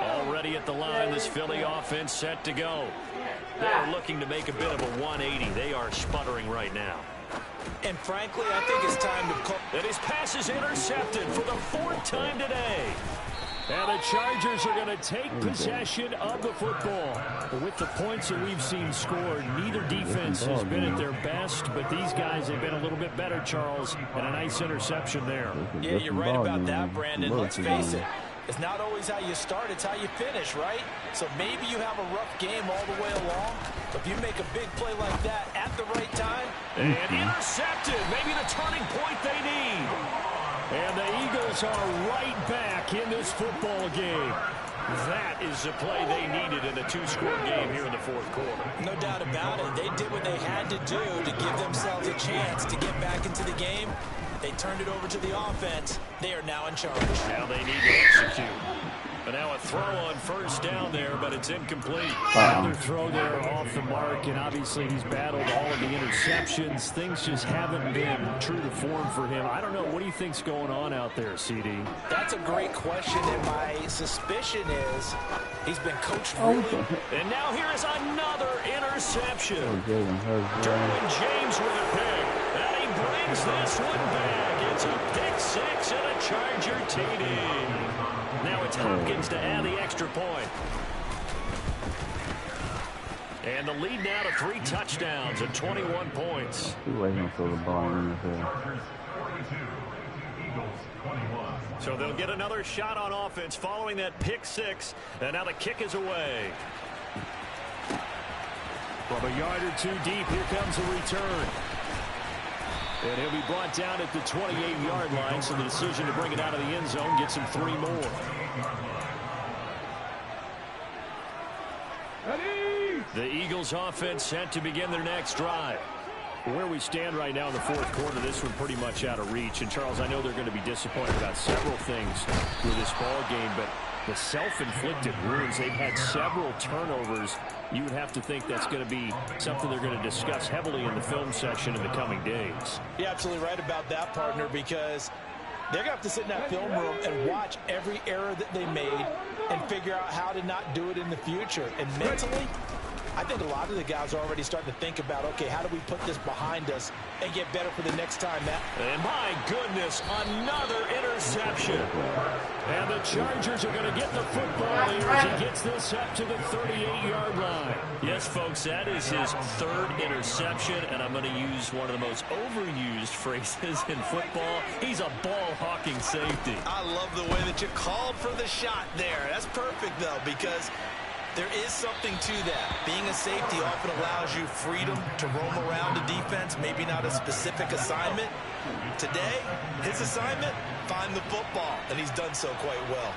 Already at the line, this Philly offense set to go. They're looking to make a bit of a 180. They are sputtering right now. And frankly, I think it's time to call. And his pass is intercepted for the 4th time today. And the Chargers are going to take possession of the football. With the points that we've seen scored, neither defense has been at their best, but these guys have been a little bit better, Charles, and a nice interception there. Yeah, you're right about that, Brandon. Let's face it. It's not always how you start, it's how you finish, right? So maybe you have a rough game all the way along, but if you make a big play like that at the right time. And intercepted, maybe the turning point they need. And the Eagles are right back in this football game. That is the play they needed in a 2-score game here in the 4th quarter. No doubt about it. They did what they had had to do to give themselves a chance to get back into the game. They turned it over to the offense. They are now in charge. Now they need to execute. But now a throw on first down there, but it's incomplete. Another throw there off the mark, and obviously he's battled all of the interceptions. Things just haven't been true to form for him. I don't know. What do you think's going on out there, CD? That's a great question, and my suspicion is he's been coached really. And now here is another interception. Derwin James with a pick. And he brings this one back. It's a pick six and a Charger TD. Now it's Hopkins to add the extra point. And the lead now to 3 touchdowns and 21 points. So they'll get another shot on offense following that pick six. And now the kick is away. From a yard or two deep, here comes a return. And he'll be brought down at the 28-yard line, so the decision to bring it out of the end zone gets him 3 more. The Eagles offense set to begin their next drive. Where we stand right now in the fourth quarter, this one pretty much out of reach. And, Charles, I know they're going to be disappointed about several things with this ball game, but the self-inflicted wounds, they've had several turnovers. You would have to think that's going to be something they're going to discuss heavily in the film section in the coming days. You're absolutely right about that, partner, because they're going to have to sit in that film room and watch every error that they made and figure out how to not do it in the future. And mentally, I think a lot of the guys are already starting to think about, okay, how do we put this behind us and get better for the next time? And my goodness, another interception. And the Chargers are going to get the football here as he gets this up to the 38-yard line. Yes, folks, that is his 3rd interception, and I'm going to use one of the most overused phrases in football. He's a ball-hawking safety. I love the way that you called for the shot there. That's perfect, though, because there is something to that. Being a safety often allows you freedom to roam around a defense, maybe not a specific assignment. Today, his assignment, find the football, and he's done so quite well.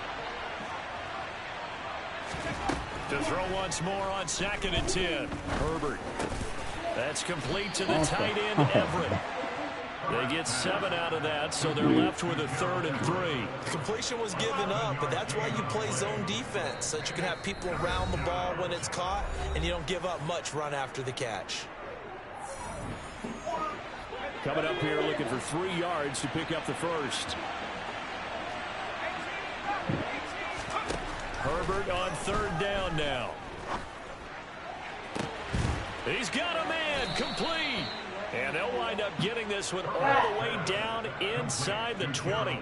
To throw once more on 2nd and 10. Herbert. That's complete to the tight end, Everett. They get 7 out of that, so they're left with a 3rd and 3. Completion was given up, but that's why you play zone defense, so that you can have people around the ball when it's caught, and you don't give up much run after the catch. Coming up here looking for 3 yards to pick up the first. Herbert on 3rd down now. He's got a man, complete. And they'll wind up getting this one all the way down inside the 20.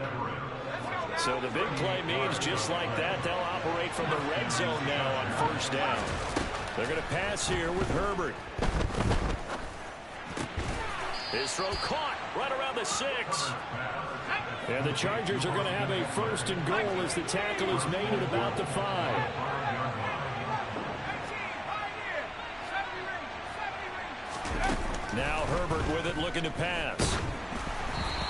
So the big play means just like that, they'll operate from the red zone now on 1st down. They're going to pass here with Herbert. His throw caught right around the 6. And the Chargers are going to have a 1st and goal as the tackle is made at about the 5. Now Herbert with it, looking to pass.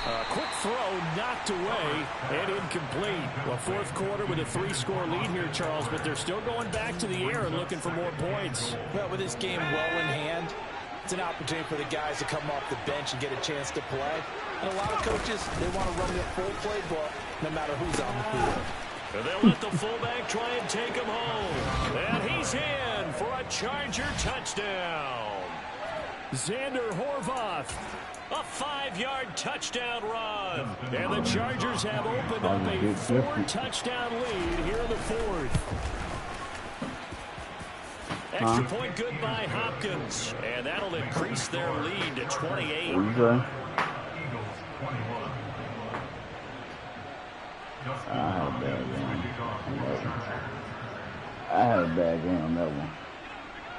A quick throw knocked away and incomplete. Well, fourth quarter with a 3-score lead here, Charles, but they're still going back to the air and looking for more points. Well, with this game well in hand, it's an opportunity for the guys to come off the bench and get a chance to play. And a lot of coaches, they want to run their full playbook no matter who's on the field. And they'll let the fullback try and take him home. And he's in for a Charger touchdown. Xander Horvath, a 5-yard touchdown run. And the Chargers have opened up a 4-touchdown lead here in the 4th. Extra point good by Hopkins. And that'll increase their lead to 28. I had a bad game on that one.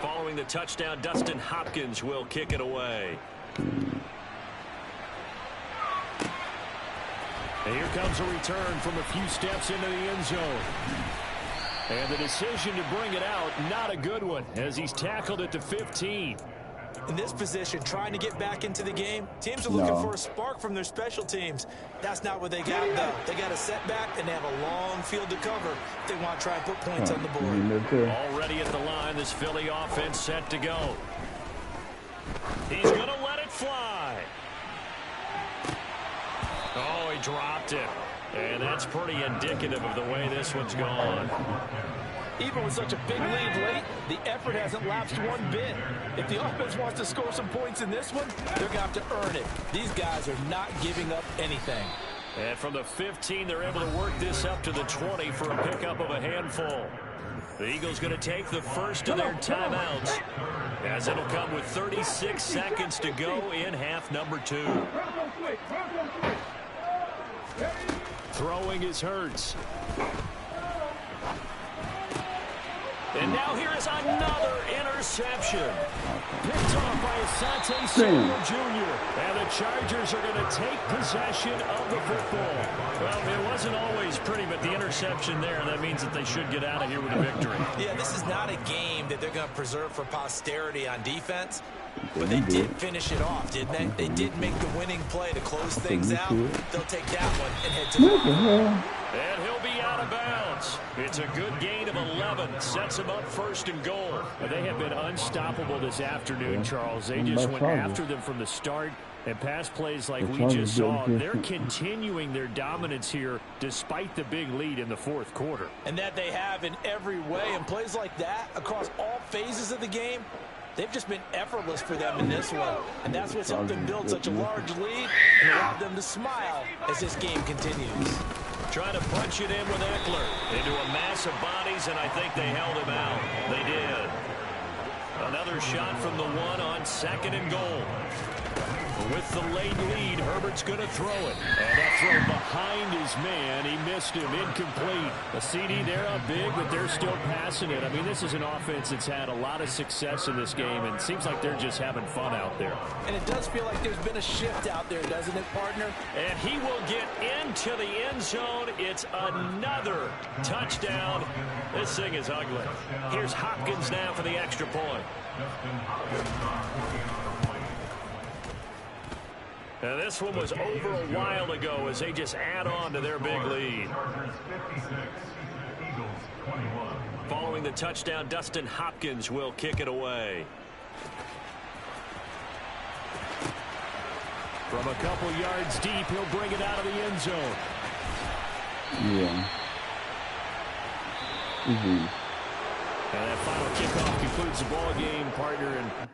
Following the touchdown, Dustin Hopkins will kick it away. And here comes a return from a few steps into the end zone. And the decision to bring it out, not a good one, as he's tackled at the 15. In this position, trying to get back into the game, teams are looking for a spark from their special teams. That's not what they got, though. They got a setback, and they have a long field to cover if they want to try and put points on the board. Already at the line, this Philly offense set to go. He fly. Oh, he dropped it. And that's pretty indicative of the way this one's gone. Even with such a big lead late, the effort hasn't lapsed one bit. If the offense wants to score some points in this one, they're going to have to earn it. These guys are not giving up anything. And from the 15, they're able to work this up to the 20 for a pickup of a handful. The Eagles going to take the first of their timeouts, as it'll come with 36 seconds to go in half number 2. Throwing is Hurts. And now here is another interception. Picked off by Asante Samuel Jr. And the Chargers are going to take possession of the football. Well, it wasn't always pretty, but the interception there, that means that they should get out of here with a victory. Yeah, this is not a game that they're going to preserve for posterity on defense. But they did finish it off, didn't they? They did make the winning play to close things out. They'll take that one and head to the line. And he'll be out of bounds. It's a good gain of 11. Sets him up first and goal. They have been unstoppable this afternoon, Charles. They just went after them from the start. And pass plays like we just saw, they're continuing their dominance here despite the big lead in the fourth quarter. And that they have in every way. And plays like that across all phases of the game, they've just been effortless for them in this one. And that's what's helped them build such a large lead and allowed them to smile as this game continues. Trying to punch it in with Eckler into a mass of bodies, and I think they held him out. They did. Another shot from the 1 on 2nd and goal. With the late lead, Herbert's going to throw it. And that throw behind his man. He missed him. Incomplete. A CD, they're up big, but they're still passing it. I mean, this is an offense that's had a lot of success in this game, and it seems like they're just having fun out there. And it does feel like there's been a shift out there, doesn't it, partner? And he will get into the end zone. It's another touchdown. This thing is ugly. Here's Hopkins now for the extra point. Now, this one was over a while ago as they just add on to their big lead. Following the touchdown, Dustin Hopkins will kick it away. From a couple yards deep, he'll bring it out of the end zone. Yeah. And that final kickoff concludes the ball game, partner. And